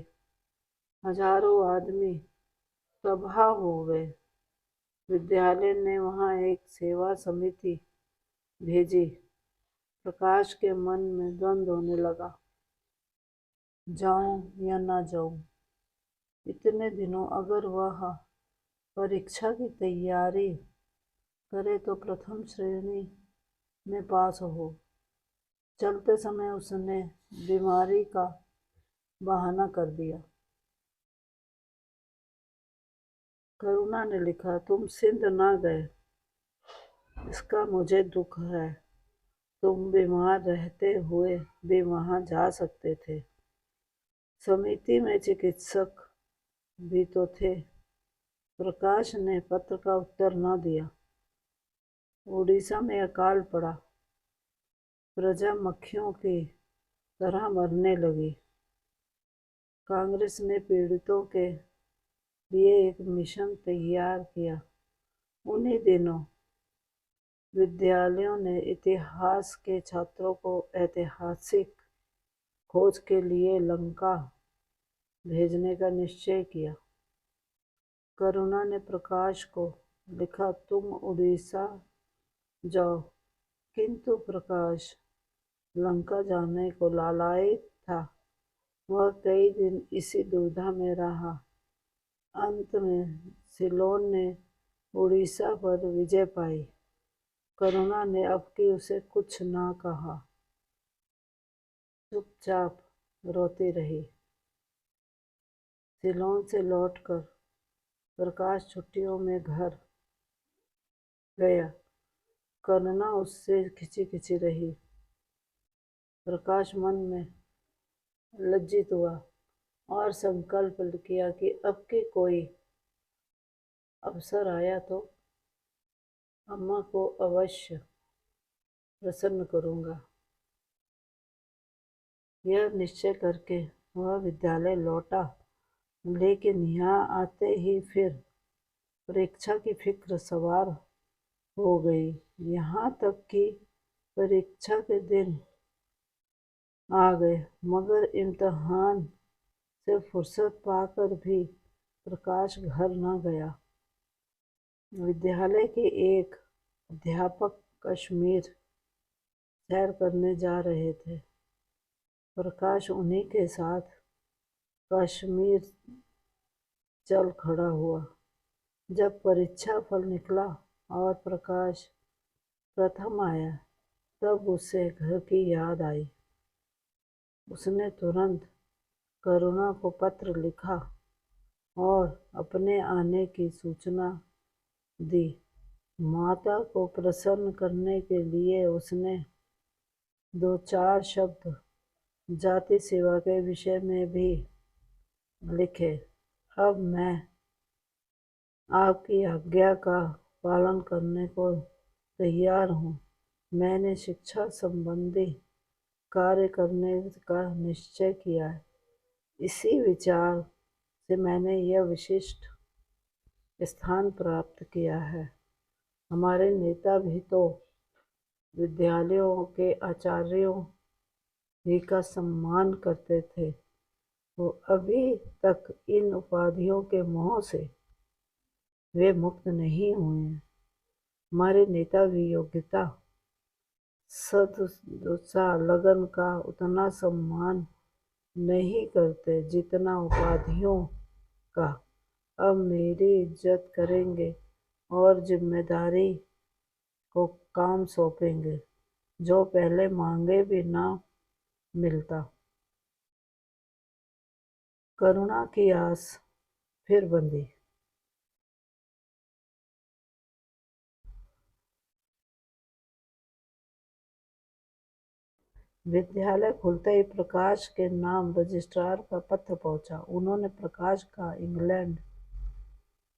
हजारों आदमी तबाह हो गए। विद्यालय ने वहाँ एक सेवा समिति भेजी। प्रकाश के मन में द्वंद्व होने लगा, जाऊं या ना जाऊं। इतने दिनों अगर वह परीक्षा की तैयारी करे तो प्रथम श्रेणी में पास हो। चलते समय उसने बीमारी का बहाना कर दिया। करुणा ने लिखा, तुम सिंध ना गए, इसका मुझे दुख है। तुम बीमार रहते हुए भी वहां जा सकते थे। समिति में चिकित्सक भी तो थे। प्रकाश ने पत्र का उत्तर न दिया। उड़ीसा में अकाल पड़ा। प्रजा मक्खियों की तरह मरने लगी। कांग्रेस ने पीड़ितों के लिए एक मिशन तैयार किया। उन्हीं दिनों विद्यालयों ने इतिहास के छात्रों को ऐतिहासिक खोज के लिए लंका भेजने का निश्चय किया। करुणा ने प्रकाश को लिखा, तुम उड़ीसा जाओ। किंतु प्रकाश लंका जाने को लालायित था। वह कई दिन इसी दुविधा में रहा। अंत में सिलोन ने उड़ीसा पर विजय पाई। करुणा ने अब की उसे कुछ ना कहा, चुपचाप रोती रही। सिलोन से लौटकर प्रकाश छुट्टियों में घर गया। करुणा उससे खिंची खिंची रही। प्रकाश मन में लज्जित हुआ और संकल्प किया कि अब की कोई अवसर आया तो अम्मा को अवश्य प्रसन्न करूंगा। यह निश्चय करके वह विद्यालय लौटा, लेकिन यहाँ आते ही फिर परीक्षा की फिक्र सवार हो गई। यहाँ तक कि परीक्षा के दिन आ गए, मगर इम्तिहान से फुर्सत पाकर भी प्रकाश घर न गया। विद्यालय के एक अध्यापक कश्मीर सैर करने जा रहे थे। प्रकाश उन्हीं के साथ कश्मीर चल खड़ा हुआ। जब परीक्षा फल निकला और प्रकाश प्रथम आया, तब उसे घर की याद आई। उसने तुरंत करुणा को पत्र लिखा और अपने आने की सूचना दी। माता को प्रसन्न करने के लिए उसने 2-4 शब्द जाति सेवा के विषय में भी लिखे। अब मैं आपकी आज्ञा का पालन करने को तैयार हूँ। मैंने शिक्षा संबंधी कार्य करने का निश्चय किया है। इसी विचार से मैंने यह विशिष्ट स्थान प्राप्त किया है। हमारे नेता भी तो विद्यालयों के आचार्यों ही का सम्मान करते थे। वो अभी तक इन उपाधियों के मोह से वे मुक्त नहीं हुए हैं। हमारे नेता भी योग्यता, सदुत्साह, लगन का उतना सम्मान नहीं करते जितना उपाधियों का। अब मेरी इज्जत करेंगे और जिम्मेदारी को काम सौंपेंगे जो पहले मांगे भी ना मिलता। करुणा की आस फिर बंधी। विद्यालय खुलते ही प्रकाश के नाम रजिस्ट्रार का पत्र पहुंचा। उन्होंने प्रकाश का इंग्लैंड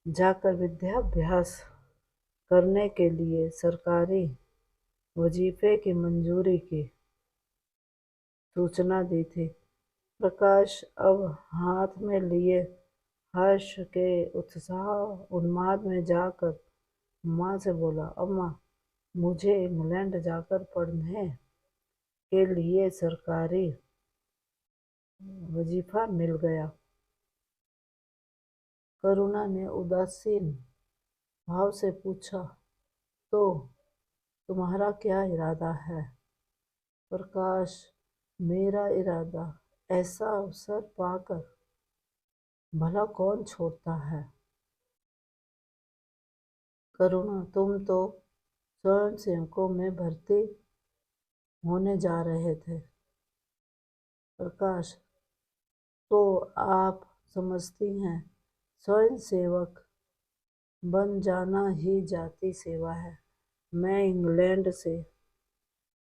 जाकर विद्याभ्यास करने के लिए सरकारी वजीफे की मंजूरी की सूचना दी थी। प्रकाश अब हाथ में लिए हर्ष के उत्साह उन्माद में जाकर माँ से बोला, अम्मा, मुझे इंग्लैंड जाकर पढ़ने के लिए सरकारी वजीफा मिल गया। करुणा ने उदासीन भाव से पूछा, तो तुम्हारा क्या इरादा है? प्रकाश, मेरा इरादा ऐसा अवसर पाकर भला कौन छोड़ता है? करुणा, तुम तो स्वयंसेवकों में भर्ती होने जा रहे थे। प्रकाश, तो आप समझती हैं स्वयंसेवक बन जाना ही जाति सेवा है। मैं इंग्लैंड से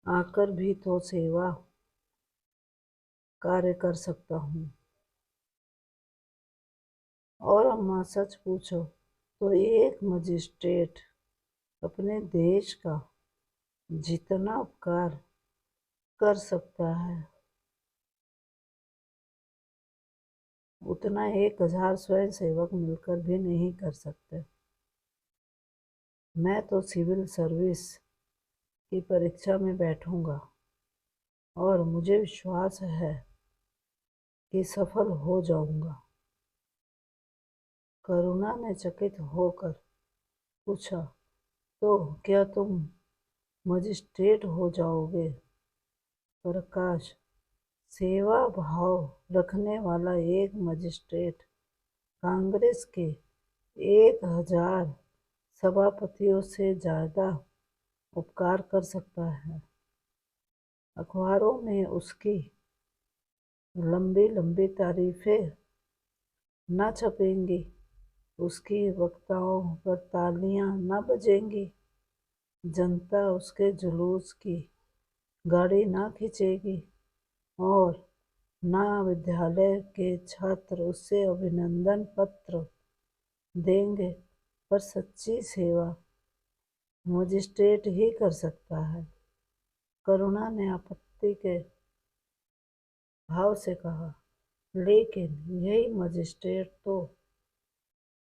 आकर भी तो सेवा कार्य कर सकता हूँ। और अम्मा, सच पूछो तो एक मजिस्ट्रेट अपने देश का जितना उपकार कर सकता है, उतना 1000 स्वयंसेवक मिलकर भी नहीं कर सकते। मैं तो सिविल सर्विस की परीक्षा में बैठूंगा और मुझे विश्वास है कि सफल हो जाऊंगा। करुणा ने चकित होकर पूछा, तो क्या तुम मजिस्ट्रेट हो जाओगे? प्रकाश, सेवा भाव रखने वाला एक मजिस्ट्रेट कांग्रेस के 1000 सभापतियों से ज्यादा उपकार कर सकता है। अखबारों में उसकी लंबी लंबी तारीफें न छपेंगी, उसकी वक्ताओं पर तालियां न बजेंगी, जनता उसके जुलूस की गाड़ी न खींचेगी और न विद्यालय के छात्र उससे अभिनंदन पत्र देंगे। पर सच्ची सेवा मजिस्ट्रेट ही कर सकता है। करुणा ने आपत्ति के भाव से कहा, लेकिन यही मजिस्ट्रेट तो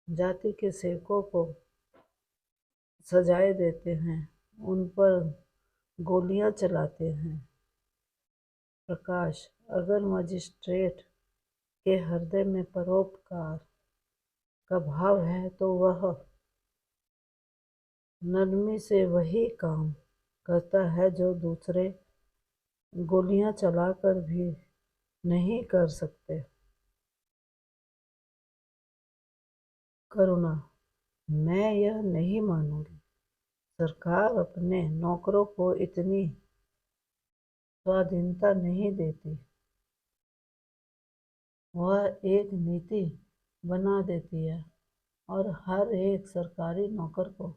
जाति के सेवकों को सजाएं देते हैं, उन पर गोलियां चलाते हैं। प्रकाश, अगर मजिस्ट्रेट के हृदय में परोपकार का भाव है तो वह नरमी से वही काम करता है जो दूसरे गोलियां चलाकर भी नहीं कर सकते। करुणा, मैं यह नहीं मानूंगी। सरकार अपने नौकरों को इतनी स्वाधीनता नहीं देती। वह एक नीति बना देती है और हर एक सरकारी नौकर को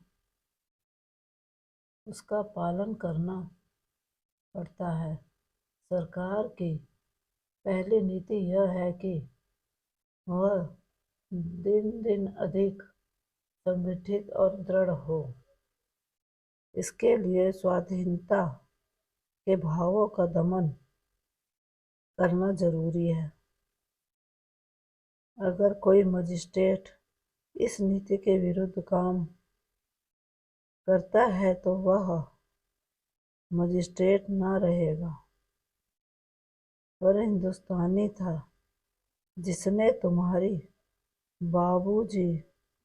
उसका पालन करना पड़ता है। सरकार की पहली नीति यह है कि वह दिन दिन अधिक संगठित और दृढ़ हो। इसके लिए स्वाधीनता के भावों का दमन करना जरूरी है। अगर कोई मजिस्ट्रेट इस नीति के विरुद्ध काम करता है तो वह मजिस्ट्रेट न रहेगा। वह हिंदुस्तानी था जिसने तुम्हारी बाबूजी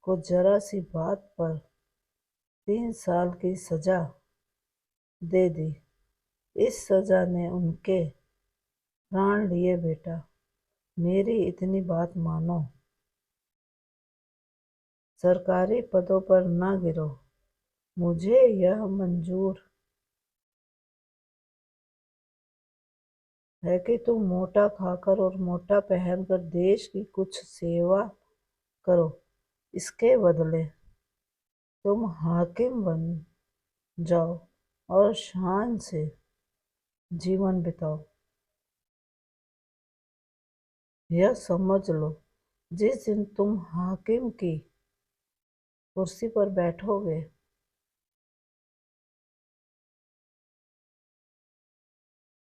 को जरा सी बात पर 3 साल की सजा दे दी। इस सजा ने उनके प्राण लिए बेटा। मेरी इतनी बात मानो। सरकारी पदों पर न गिरो। मुझे यह मंजूर है कि तुम मोटा खाकर और मोटा पहनकर देश की कुछ सेवा करो। इसके बदले तुम हाकिम बन जाओ और शान से जीवन बिताओ। यह समझ लो, जिस दिन तुम हाकिम की कुर्सी पर बैठोगे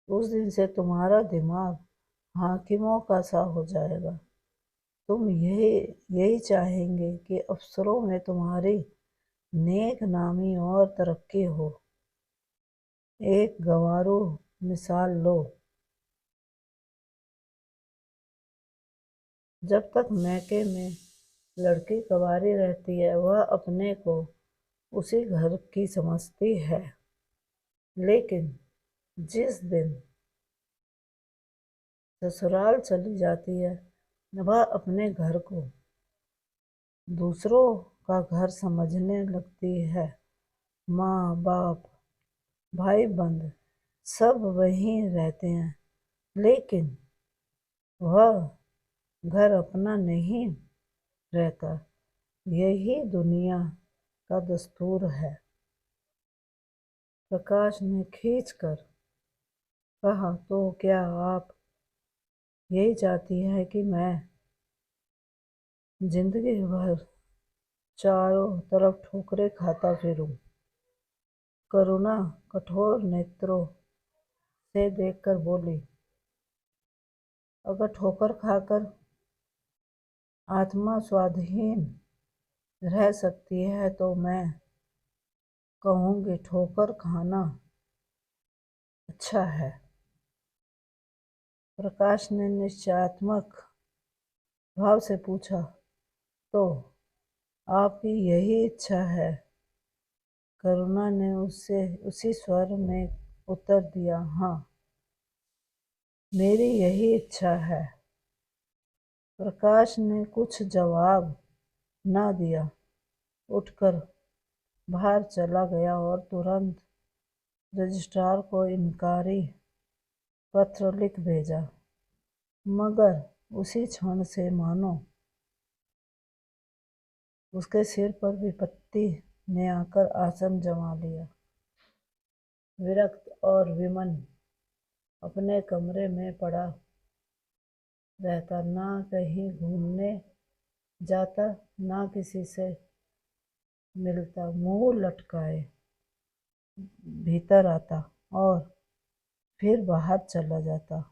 उस दिन से तुम्हारा दिमाग हाकिमों का सा हो जाएगा। तुम यही यही चाहेंगे कि अफसरों में तुम्हारी नेक नामी और तरक्की हो। एक गंवारू मिसाल लो। जब तक मैके में लड़की कंवारी रहती है वह अपने को उसी घर की समझती है, लेकिन जिस दिन ससुराल चली जाती है वह अपने घर को दूसरों का घर समझने लगती है। माँ बाप भाई बंद सब वहीं रहते हैं, लेकिन वह घर अपना नहीं रहता। यही दुनिया का दस्तूर है। प्रकाश ने खींचकर कहा, तो क्या आप यही चाहती हैं कि मैं जिंदगी भर चारों तरफ ठोकरें खाता फिरूं? करुणा कठोर नेत्रों से देखकर बोली, अगर ठोकर खाकर आत्मा स्वाधीन रह सकती है तो मैं कहूँगी ठोकर खाना अच्छा है। प्रकाश ने निश्चयात्मक भाव से पूछा, तो आपकी यही इच्छा है? करुणा ने उससे उसी स्वर में उत्तर दिया, हाँ, मेरी यही इच्छा है। प्रकाश ने कुछ जवाब न दिया, उठकर बाहर चला गया और तुरंत रजिस्ट्रार को इनकारी पत्र लिख भेजा, मगर उसी क्षण से मानो उसके सिर पर विपत्ति ने आकर आसन जमा लिया। विरक्त और विमन अपने कमरे में पड़ा रहता, ना कहीं घूमने जाता, ना किसी से मिलता, मुंह लटकाए भीतर आता और फिर बाहर चला जाता।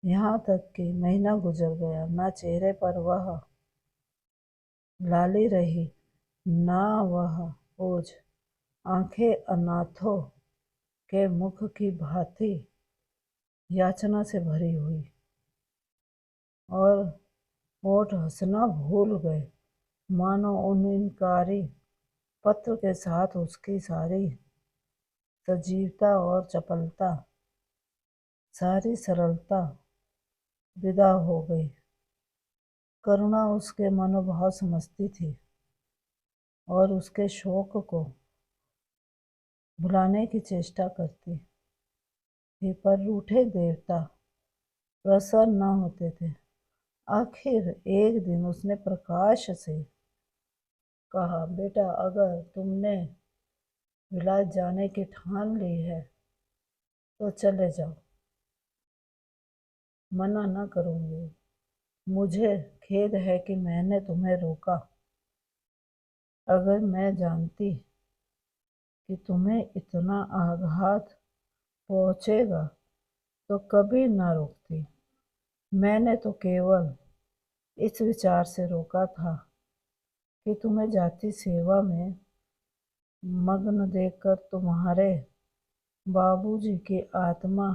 यहाँ तक कि महीना गुजर गया, ना चेहरे पर वह लाली रही, ना वह ओझ। आंखें अनाथों के मुख की भांति याचना से भरी हुई और होठ हंसना भूल गए, मानो उन इनकारी पत्र के साथ उसकी सारी सजीवता और चपलता, सारी सरलता विदा हो गई। करुणा उसके मनोभाव समझती थी और उसके शोक को भुलाने की चेष्टा करती थी, पर रूठे देवता प्रसन्न न होते थे। आखिर एक दिन उसने प्रकाश से कहा, बेटा, अगर तुमने विलायत जाने की ठान ली है तो चले जाओ, मना न करूंगी। मुझे खेद है कि मैंने तुम्हें रोका। अगर मैं जानती कि तुम्हें इतना आघात पहुंचेगा तो कभी न रोकती। मैंने तो केवल इस विचार से रोका था कि तुम्हें जाति सेवा में मग्न देखकर तुम्हारे बाबूजी की आत्मा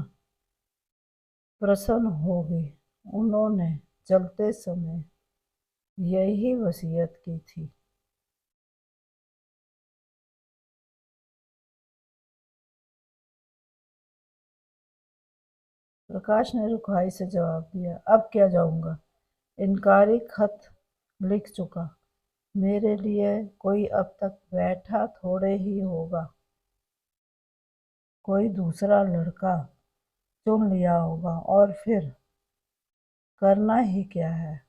प्रसन्न होगी। उन्होंने चलते समय यही वसीयत की थी। प्रकाश ने रुखाई से जवाब दिया, अब क्या जाऊंगा, इनकारी खत लिख चुका। मेरे लिए कोई अब तक बैठा थोड़े ही होगा, कोई दूसरा लड़का चुन लिया होगा, और फिर करना ही क्या है।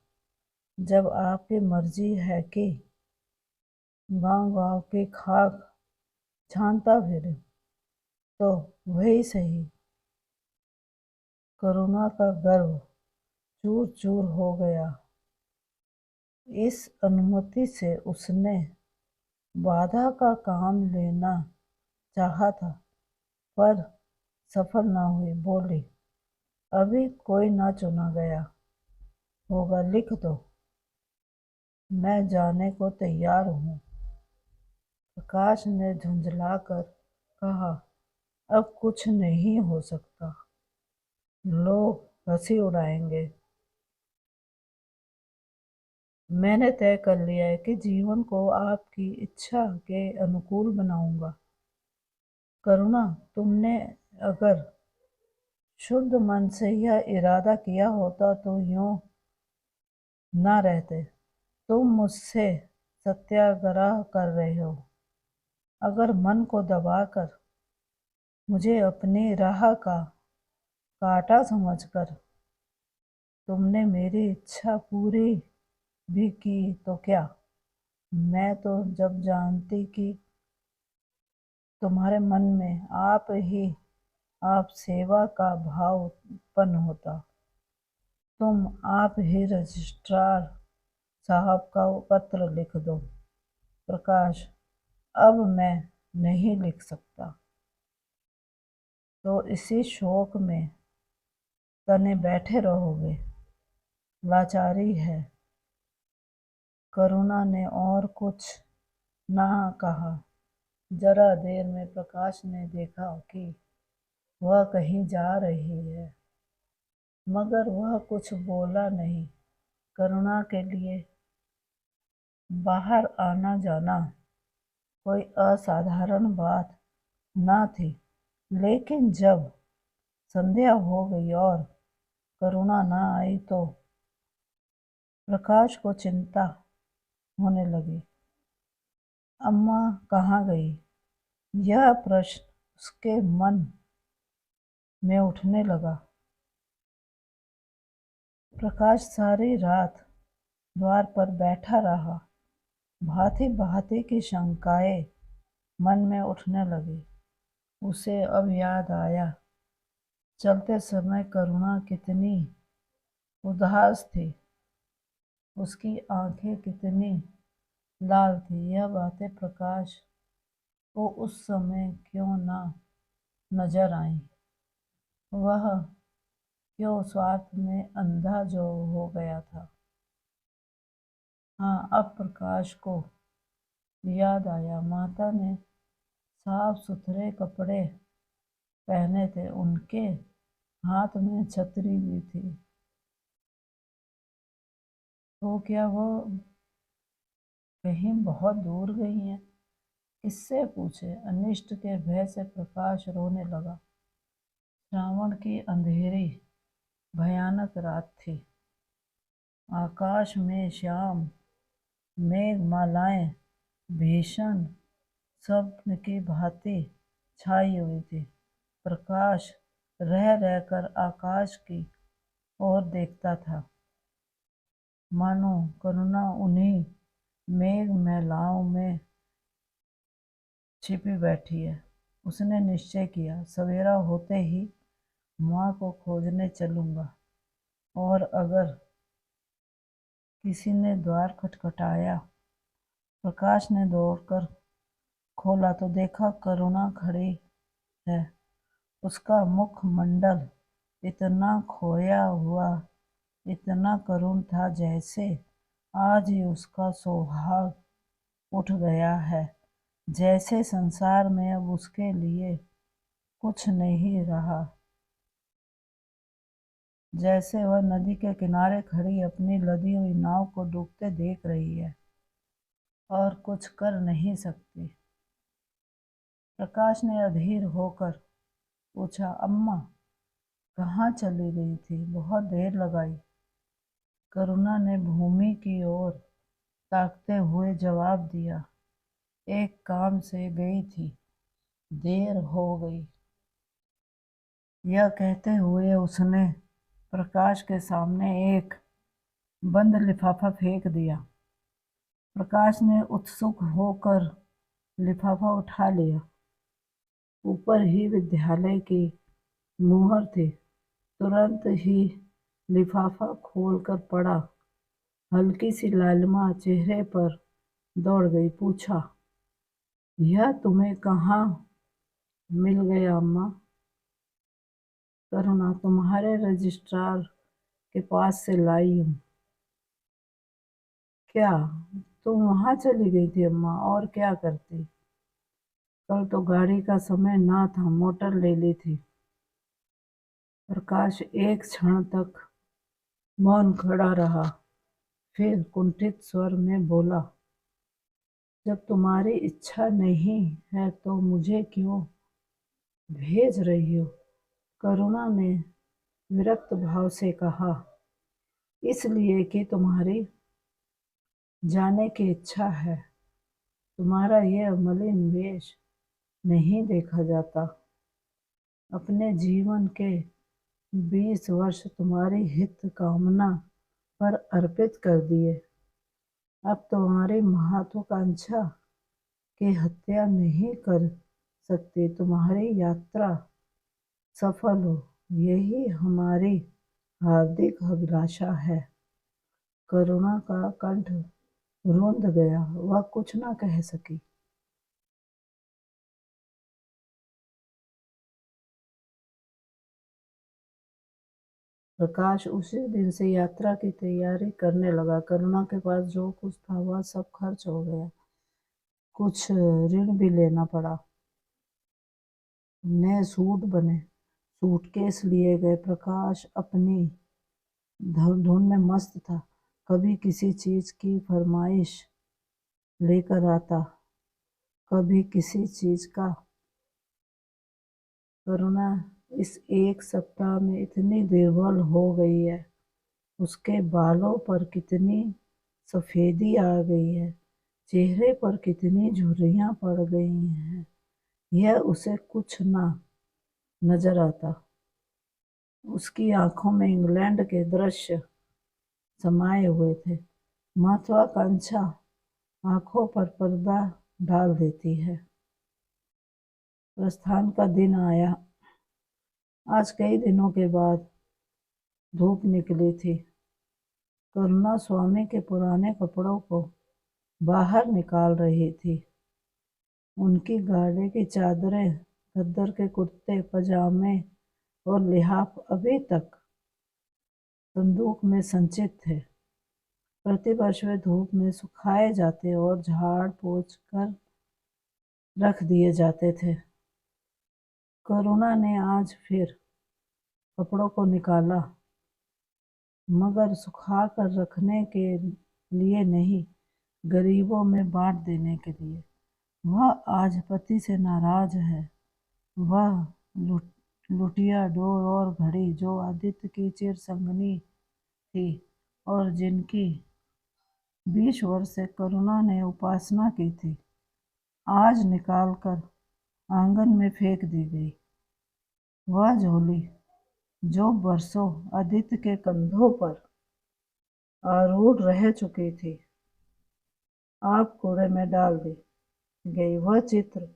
जब आपकी मर्जी है कि गांव गांव की खाक छानता फिरे तो वही सही। करुणा का गर्व चूर चूर हो गया। इस अनुमति से उसने बाधा का काम लेना चाहा था, पर सफल न हुई। बोली, अभी कोई ना चुना गया होगा, लिख दो, मैं जाने को तैयार हूँ। प्रकाश ने झुंझलाकर कहा, अब कुछ नहीं हो सकता, लोग हंसी उड़ाएंगे। मैंने तय कर लिया है कि जीवन को आपकी इच्छा के अनुकूल बनाऊंगा। करुणा, तुमने अगर शुद्ध मन से यह इरादा किया होता तो यूं ना रहते। तुम मुझसे सत्याग्रह कर रहे हो। अगर मन को दबाकर मुझे अपनी राह का कांटा समझकर तुमने मेरी इच्छा पूरी भी की तो क्या? मैं तो जब जानती कि तुम्हारे मन में आप सेवा का भाव उत्पन्न होता, तुम आप ही रजिस्ट्रार साहब का पत्र लिख दो। प्रकाश, अब मैं नहीं लिख सकता। तो इसी शोक में तने बैठे रहोगे। लाचारी है। करुणा ने और कुछ ना कहा। जरा देर में प्रकाश ने देखा कि वह कहीं जा रही है, मगर वह कुछ बोला नहीं। करुणा के लिए बाहर आना जाना कोई असाधारण बात न थी, लेकिन जब संध्या हो गई और करुणा न आई तो प्रकाश को चिंता होने लगी। अम्मा कहाँ गई? यह प्रश्न उसके मन में उठने लगा। प्रकाश सारी रात द्वार पर बैठा रहा। भांति भांति की शंकाएं मन में उठने लगी। उसे अब याद आया, चलते समय करुणा कितनी उदास थी, उसकी आंखें कितनी लाल थी। यह बातें प्रकाश को उस समय क्यों ना नजर आईं। वह क्यों स्वार्थ में अंधा जो हो गया था। हाँ, अब प्रकाश को याद आया, माता ने साफ सुथरे कपड़े पहने थे, उनके हाथ में छतरी भी थी। तो क्या वो कहीं बहुत दूर गई हैं? किससे पूछे? अनिष्ट के भय से प्रकाश रोने लगा। श्रावण की अंधेरी भयानक रात थी। आकाश में श्याम मेघमालाएं भीषण स्वप्न की भांति छाई हुई थी। प्रकाश रह रहकर आकाश की ओर देखता था, मानो करुणा उन्हीं मेघमालाओं में छिपी बैठी है। उसने निश्चय किया, सवेरा होते ही माँ को खोजने चलूंगा, और अगर किसी ने द्वार खटखटाया। प्रकाश ने दौड़कर खोला तो देखा करुणा खड़ी है। उसका मुखमंडल इतना खोया हुआ, इतना करुण था, जैसे आज ही उसका सुहाग उठ गया है, जैसे संसार में अब उसके लिए कुछ नहीं रहा, जैसे वह नदी के किनारे खड़ी अपनी लदी हुई नाव को डूबते देख रही है और कुछ कर नहीं सकती। प्रकाश ने अधीर होकर पूछा, अम्मा कहाँ चली गई थी? बहुत देर लगाई। करुणा ने भूमि की ओर ताकते हुए जवाब दिया, एक काम से गई थी, देर हो गई। यह कहते हुए उसने प्रकाश के सामने एक बंद लिफाफा फेंक दिया। प्रकाश ने उत्सुक होकर लिफाफा उठा लिया। ऊपर ही विद्यालय की मुहर थी। तुरंत ही लिफाफा खोलकर पढ़ा। हल्की सी लालिमा चेहरे पर दौड़ गई। पूछा, यह तुम्हें कहाँ मिल गया अम्मा? करुणा, तुम्हारे रजिस्ट्रार के पास से लाई हूँ। क्या तुम वहाँ चली गई थी अम्मा? और क्या करती? कल तो गाड़ी का समय ना था, मोटर ले ली थी। प्रकाश एक क्षण तक मौन खड़ा रहा, फिर कुंठित स्वर में बोला, जब तुम्हारी इच्छा नहीं है तो मुझे क्यों भेज रही हो? करुणा ने विरक्त भाव से कहा, इसलिए कि तुम्हारी जाने की इच्छा है। तुम्हारा यह मलिन वेश नहीं देखा जाता। अपने जीवन के 20 वर्ष तुम्हारी हित कामना पर अर्पित कर दिए। अब तुम्हारी महत्वाकांक्षा की हत्या नहीं कर सकती। तुम्हारी यात्रा सफल हो, यही हमारी हार्दिक अभिलाषा है। करुणा का कंठ रुंध गया। वह कुछ न कह सकी। प्रकाश उसी दिन से यात्रा की तैयारी करने लगा। करुणा के पास जो कुछ था वह सब खर्च हो गया। कुछ ऋण भी लेना पड़ा। नए सूट बने, सूटकेस लिए गए। प्रकाश अपनी धुन में मस्त था। कभी किसी चीज की फरमाइश लेकर आता, कभी किसी चीज का। करुणा इस एक सप्ताह में इतनी दुर्बल हो गई है। उसके बालों पर कितनी सफेदी आ गई है, चेहरे पर कितनी झुर्रियां पड़ गई हैं। यह उसे कुछ ना नजर आता। उसकी आंखों में इंग्लैंड के दृश्य समाये हुए थे। महत्वाकांक्षा आंखों पर पर्दा डाल देती है। प्रस्थान का दिन आया। आज कई दिनों के बाद धूप निकली थी। करुणा स्वामी के पुराने कपड़ों को बाहर निकाल रही थी। उनकी गाड़ी की चादरें, खद्दर के कुर्ते पजामे और लिहाफ अभी तक संदूक में संचित थे। प्रतिवर्ष वे धूप में सुखाए जाते और झाड़ पोंछ कर रख दिए जाते थे। करुणा ने आज फिर कपड़ों को निकाला, मगर सुखा कर रखने के लिए नहीं, गरीबों में बांट देने के लिए। वह आज पति से नाराज है। वह लुटिया डोर और घड़ी जो आदित्य की चिरसंगिनी थी और जिनकी 20 वर्ष से करुणा ने उपासना की थी, आज निकालकर आंगन में फेंक दी गई। वह झोली जो बरसों आदित्य के कंधों पर आरूढ़ रह चुकी थी, आप कूड़े में डाल दी गई। वह चित्र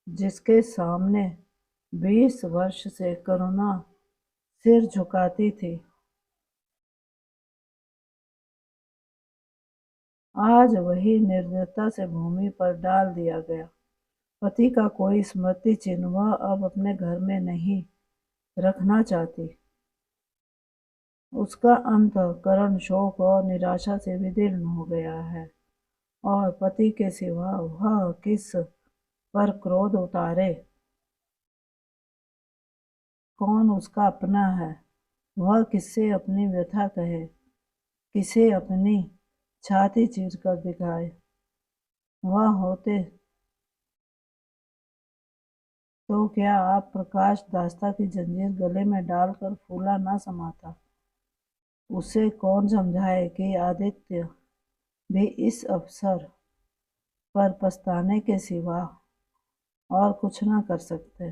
जिसके सामने 20 वर्ष से करुणा सिर झुकाती थी, आज वही निर्दयता से भूमि पर डाल दिया गया। पति का कोई स्मृति चिन्ह वह अब अपने घर में नहीं रखना चाहती। उसका अंतःकरण शोक और निराशा से विदीर्ण हो गया है और पति के सिवा वह किस पर क्रोध उतारे? कौन उसका अपना है? वह किससे अपनी व्यथा कहे, किसे अपनी छाती चीर कर दिखाए? वह होते तो क्या आप प्रकाश दास्ता की जंजीर गले में डालकर फूला न समाता? उसे कौन समझाए कि आदित्य भी इस अवसर पर पछताने के सिवा और कुछ न कर सकते।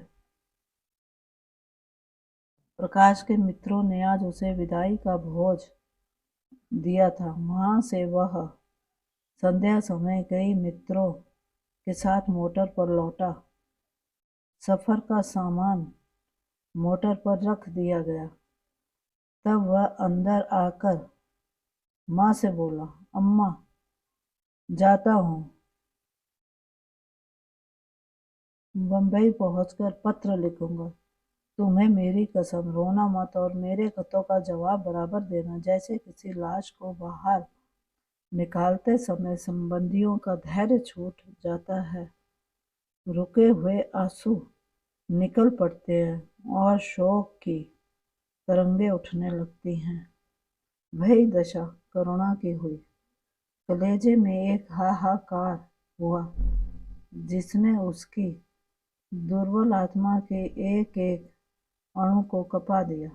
प्रकाश के मित्रों ने आज उसे विदाई का भोज दिया था। वहां से वह संध्या समय कई मित्रों के साथ मोटर पर लौटा। सफर का सामान मोटर पर रख दिया गया। तब वह अंदर आकर माँ से बोला, अम्मा, जाता हूँ। बम्बई पहुंचकर पत्र लिखूंगा। तुम्हें मेरी कसम, रोना मत और मेरे खतों का जवाब बराबर देना। जैसे किसी लाश को बाहर निकालते समय संबंधियों का धैर्य छूट जाता है, रुके हुए आंसू निकल पड़ते हैं और शोक की तरंगे उठने लगती हैं, वही दशा करुणा की हुई। कलेजे में एक हाहाकार हुआ जिसने उसकी दुर्बल आत्मा के एक एक अणु को कपा दिया।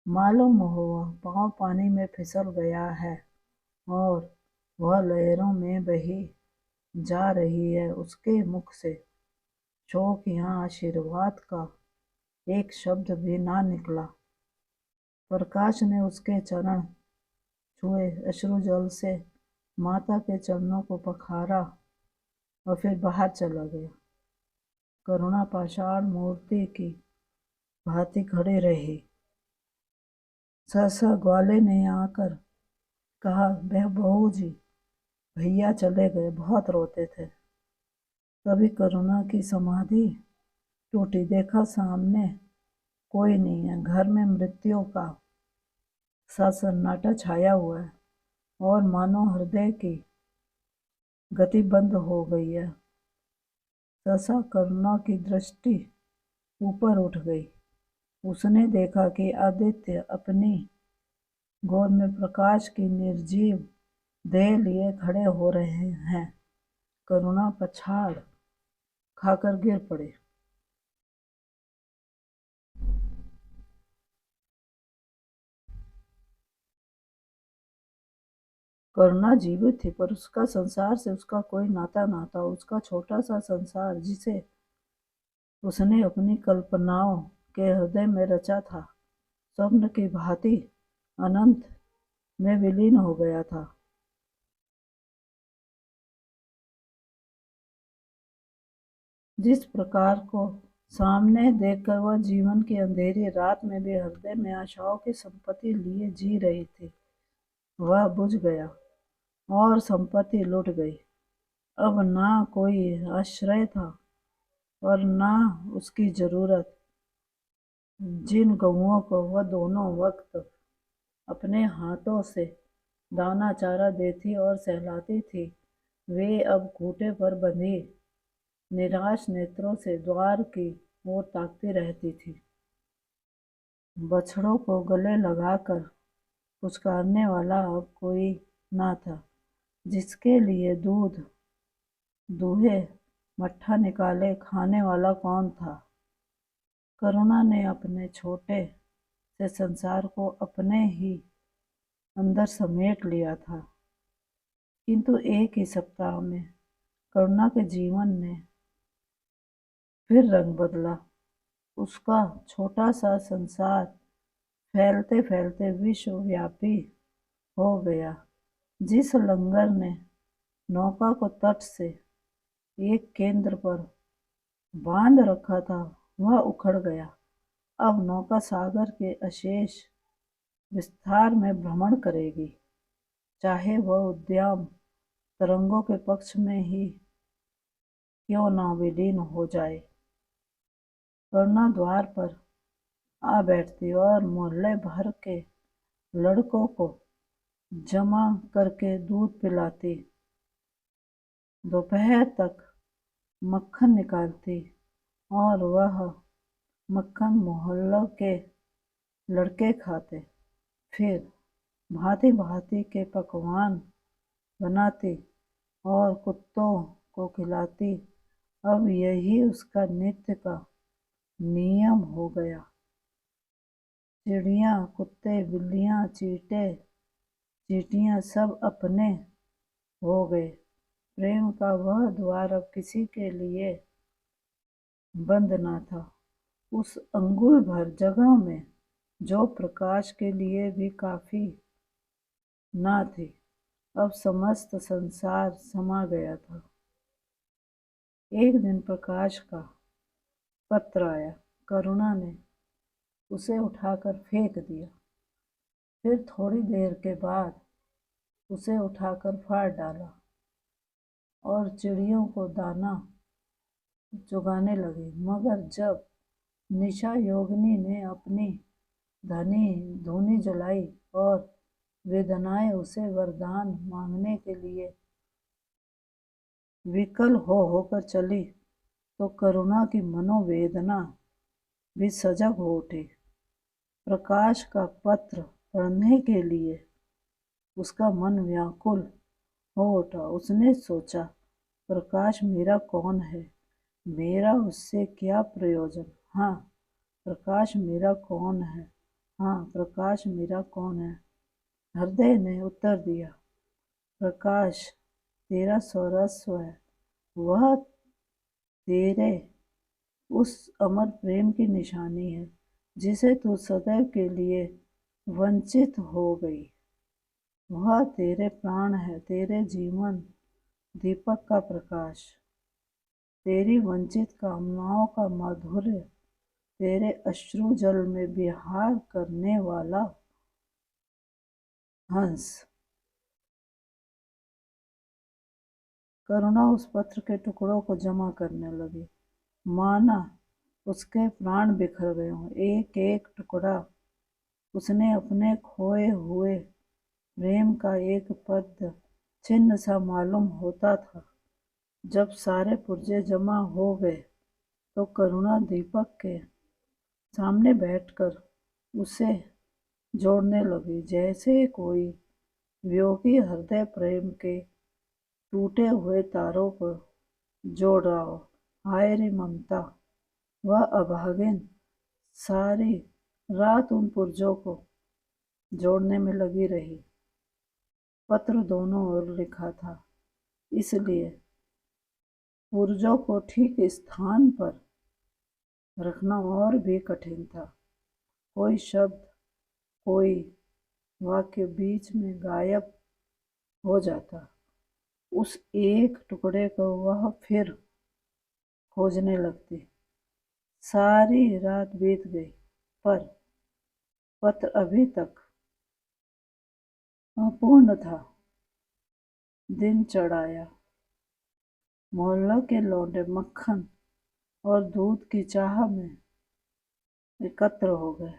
मालूम हुआ पांव पानी में फिसल गया है और वह लहरों में बही जा रही है। उसके मुख से शोक या आशीर्वाद का एक शब्द भी ना निकला। प्रकाश ने उसके चरण छुए, अश्रु जल से माता के चरणों को पखारा और फिर बाहर चला गया। करुणा पाषाण मूर्ति की भांति खड़ी रही। सहसा ग्वाले ने आकर कहा, बहू जी, भैया चले गए, बहुत रोते थे। तभी करुणा की समाधि टूटी। देखा सामने कोई नहीं है। घर में मृत्यु का सा सन्नाटा छाया हुआ है और मानो हृदय की गति बंद हो गई है। सहसा करुणा की दृष्टि ऊपर उठ गई। उसने देखा कि आदित्य अपनी गोद में प्रकाश की निर्जीव देह लिए खड़े हो रहे हैं। करुणा पछाड़ खाकर गिर पड़ी। करुणा जीवित थी, पर उसका संसार से उसका कोई नाता ना था। उसका छोटा सा संसार जिसे उसने अपनी कल्पनाओं के हृदय में रचा था, स्वप्न की भांति अनंत में विलीन हो गया था। जिस प्रकार को सामने देखकर वह जीवन की अंधेरी रात में भी हृदय में आशाओं की संपत्ति लिए जी रही थी, वह बुझ गया और संपत्ति लुट गई। अब ना कोई आश्रय था और ना उसकी जरूरत। जिन गऊओं को वह दोनों वक्त अपने हाथों से दाना चारा देती और सहलाती थी, वे अब खूंटे पर बंधी निराश नेत्रों से द्वार की ओर ताकती रहती थी। बछड़ों को गले लगाकर पुचकारने वाला अब कोई ना था, जिसके लिए दूध दूहे मट्ठा निकाले खाने वाला कौन था। करुणा ने अपने छोटे से संसार को अपने ही अंदर समेट लिया था, किंतु एक ही सप्ताह में करुणा के जीवन ने फिर रंग बदला। उसका छोटा सा संसार फैलते फैलते विश्वव्यापी हो गया। जिस लंगर ने नौका को तट से एक केंद्र पर बांध रखा था, वह उखड़ गया। अब नौका सागर के अशेष विस्तार में भ्रमण करेगी, चाहे वह उद्दाम तरंगों के पक्ष में ही क्यों न विलीन हो जाए। करुणा द्वार पर आ बैठती और मोहल्ले भर के लड़कों को जमा करके दूध पिलाती, दोपहर तक मक्खन निकालती और वह मक्खन मोहल्लों के लड़के खाते। फिर भांति भांति के पकवान बनाती और कुत्तों को खिलाती। अब यही उसका नित्य का नियम हो गया। चिड़िया, कुत्ते, बिल्लियाँ, चींटियाँ सब अपने हो गए। प्रेम का वह द्वार अब किसी के लिए बंद न था। उस अंगुल भर जगह में जो प्रकाश के लिए भी काफी न थी, अब समस्त संसार समा गया था। एक दिन प्रकाश का पत्र आया। करुणा ने उसे उठाकर फेंक दिया, फिर थोड़ी देर के बाद उसे उठाकर फाड़ डाला और चिड़ियों को दाना चुगाने लगी। मगर जब निशा योगिनी ने अपनी धूनी जलाई और वेदनाएं उसे वरदान मांगने के लिए विकल होकर चली, तो करुणा की मनोवेदना भी सजग हो उठी। प्रकाश का पत्र पढ़ने के लिए उसका मन व्याकुल हो उठा। उसने सोचा, प्रकाश मेरा कौन है, मेरा उससे क्या प्रयोजन। हाँ, प्रकाश मेरा कौन है, हाँ, प्रकाश मेरा कौन है। हृदय ने उत्तर दिया, प्रकाश तेरा सर्वस्व है। वह तेरे उस अमर प्रेम की निशानी है जिसे तू सदैव के लिए वंचित हो गई। वह तेरे प्राण है, तेरे जीवन दीपक का प्रकाश, तेरी वंचित कामनाओं का माधुर्य, तेरे अश्रु जल में विहार करने वाला हंस। करुणा उस पत्र के टुकड़ों को जमा करने लगी, माना उसके प्राण बिखर गए हों। एक एक टुकड़ा उसने अपने खोए हुए प्रेम का एक पद चिन्ह सा मालूम होता था। जब सारे पुर्जे जमा हो गए तो करुणा दीपक के सामने बैठकर उसे जोड़ने लगी, जैसे कोई वियोगी हृदय प्रेम के टूटे हुए तारों को जोड़ रहा हो। हाय रे ममता, वह अभागिन सारी रात उन पुर्जों को जोड़ने में लगी रही। पत्र दोनों ओर लिखा था, इसलिए पुर्जों को ठीक स्थान पर रखना और भी कठिन था। कोई शब्द, कोई वाक्य बीच में गायब हो जाता। उस एक टुकड़े को वह फिर खोजने लगती। सारी रात बीत गई, पर पत्र अभी तक अपूर्ण था। दिन चढ़ आया। मोहल्ले के लौंडे मक्खन और दूध की चाह में एकत्र हो गए।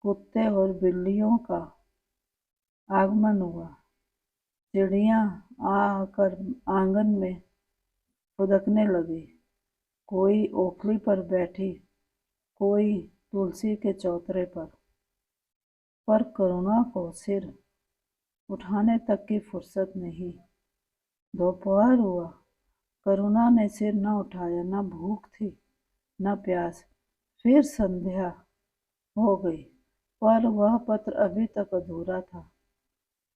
कुत्ते और बिल्लियों का आगमन हुआ। चिड़ियां आकर आंगन में फुदकने लगी। कोई ओखली पर बैठी, कोई तुलसी के चौतरे पर करुणा को सिर उठाने तक की फुर्सत नहीं। दोपहर हुआ। करुणा ने सिर न उठाया। न भूख थी, न प्यास। फिर संध्या हो गई, पर वह पत्र अभी तक अधूरा था।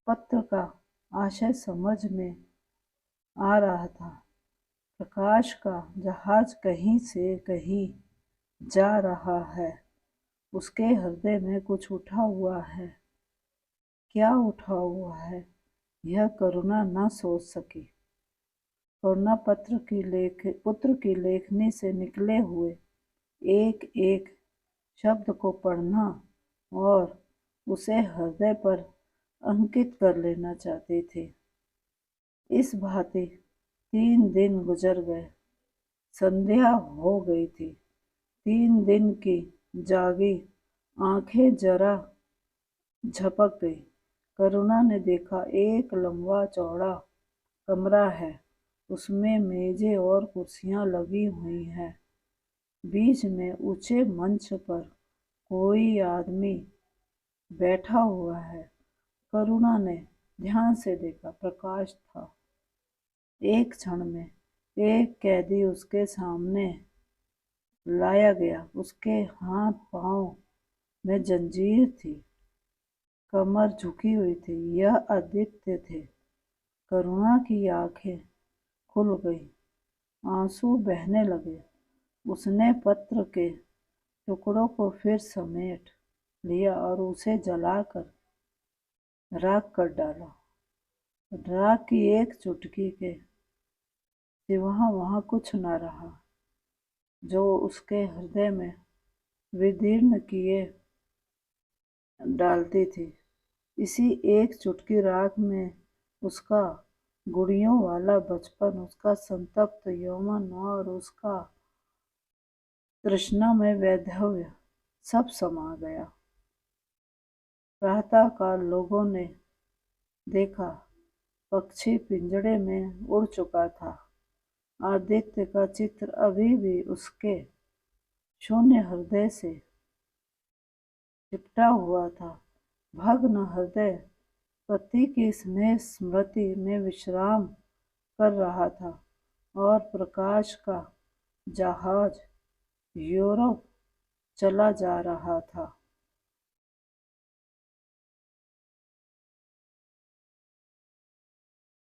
पत्र का आशय समझ में आ रहा था। प्रकाश का जहाज कहीं से कहीं जा रहा है। उसके हृदय में कुछ उठा हुआ है। क्या उठा हुआ है, यह करुणा न सोच सकी। करुणा पुत्र की लेखनी से निकले हुए एक एक शब्द को पढ़ना और उसे हृदय पर अंकित कर लेना चाहती थी। इस भांति 3 दिन गुजर गए। संध्या हो गई थी। 3 दिन की जागी आंखें जरा झपक गई। करुणा ने देखा, एक लंबा चौड़ा कमरा है। उसमें मेजें और कुर्सियां लगी हुई हैं। बीच में ऊंचे मंच पर कोई आदमी बैठा हुआ है। करुणा ने ध्यान से देखा। प्रकाश था। एक क्षण में एक कैदी उसके सामने लाया गया। उसके हाथ पांव में जंजीर थी, कमर झुकी हुई थी। यह आदित्य थे। करुणा की आंखें खुल गई, आंसू बहने लगे। उसने पत्र के टुकड़ों को फिर समेट लिया और उसे जलाकर राख कर डाला। राख की एक चुटकी के सिवा वहां कुछ न रहा जो उसके हृदय में विदीर्ण किए डालती थी। इसी एक चुटकी राख में उसका गुड़ियों वाला बचपन, उसका संतप्त यौवन और उसका तृष्णामय वैधव्य सब समा गया। प्रातःकाल लोगों ने देखा, पक्षी पिंजड़े में उड़ चुका था। आदित्य का चित्र अभी भी उसके शून्य हृदय से चिपटा हुआ था। भग्न हृदय पति की स्नेह स्मृति में विश्राम कर रहा था और प्रकाश का जहाज यूरोप चला जा रहा था।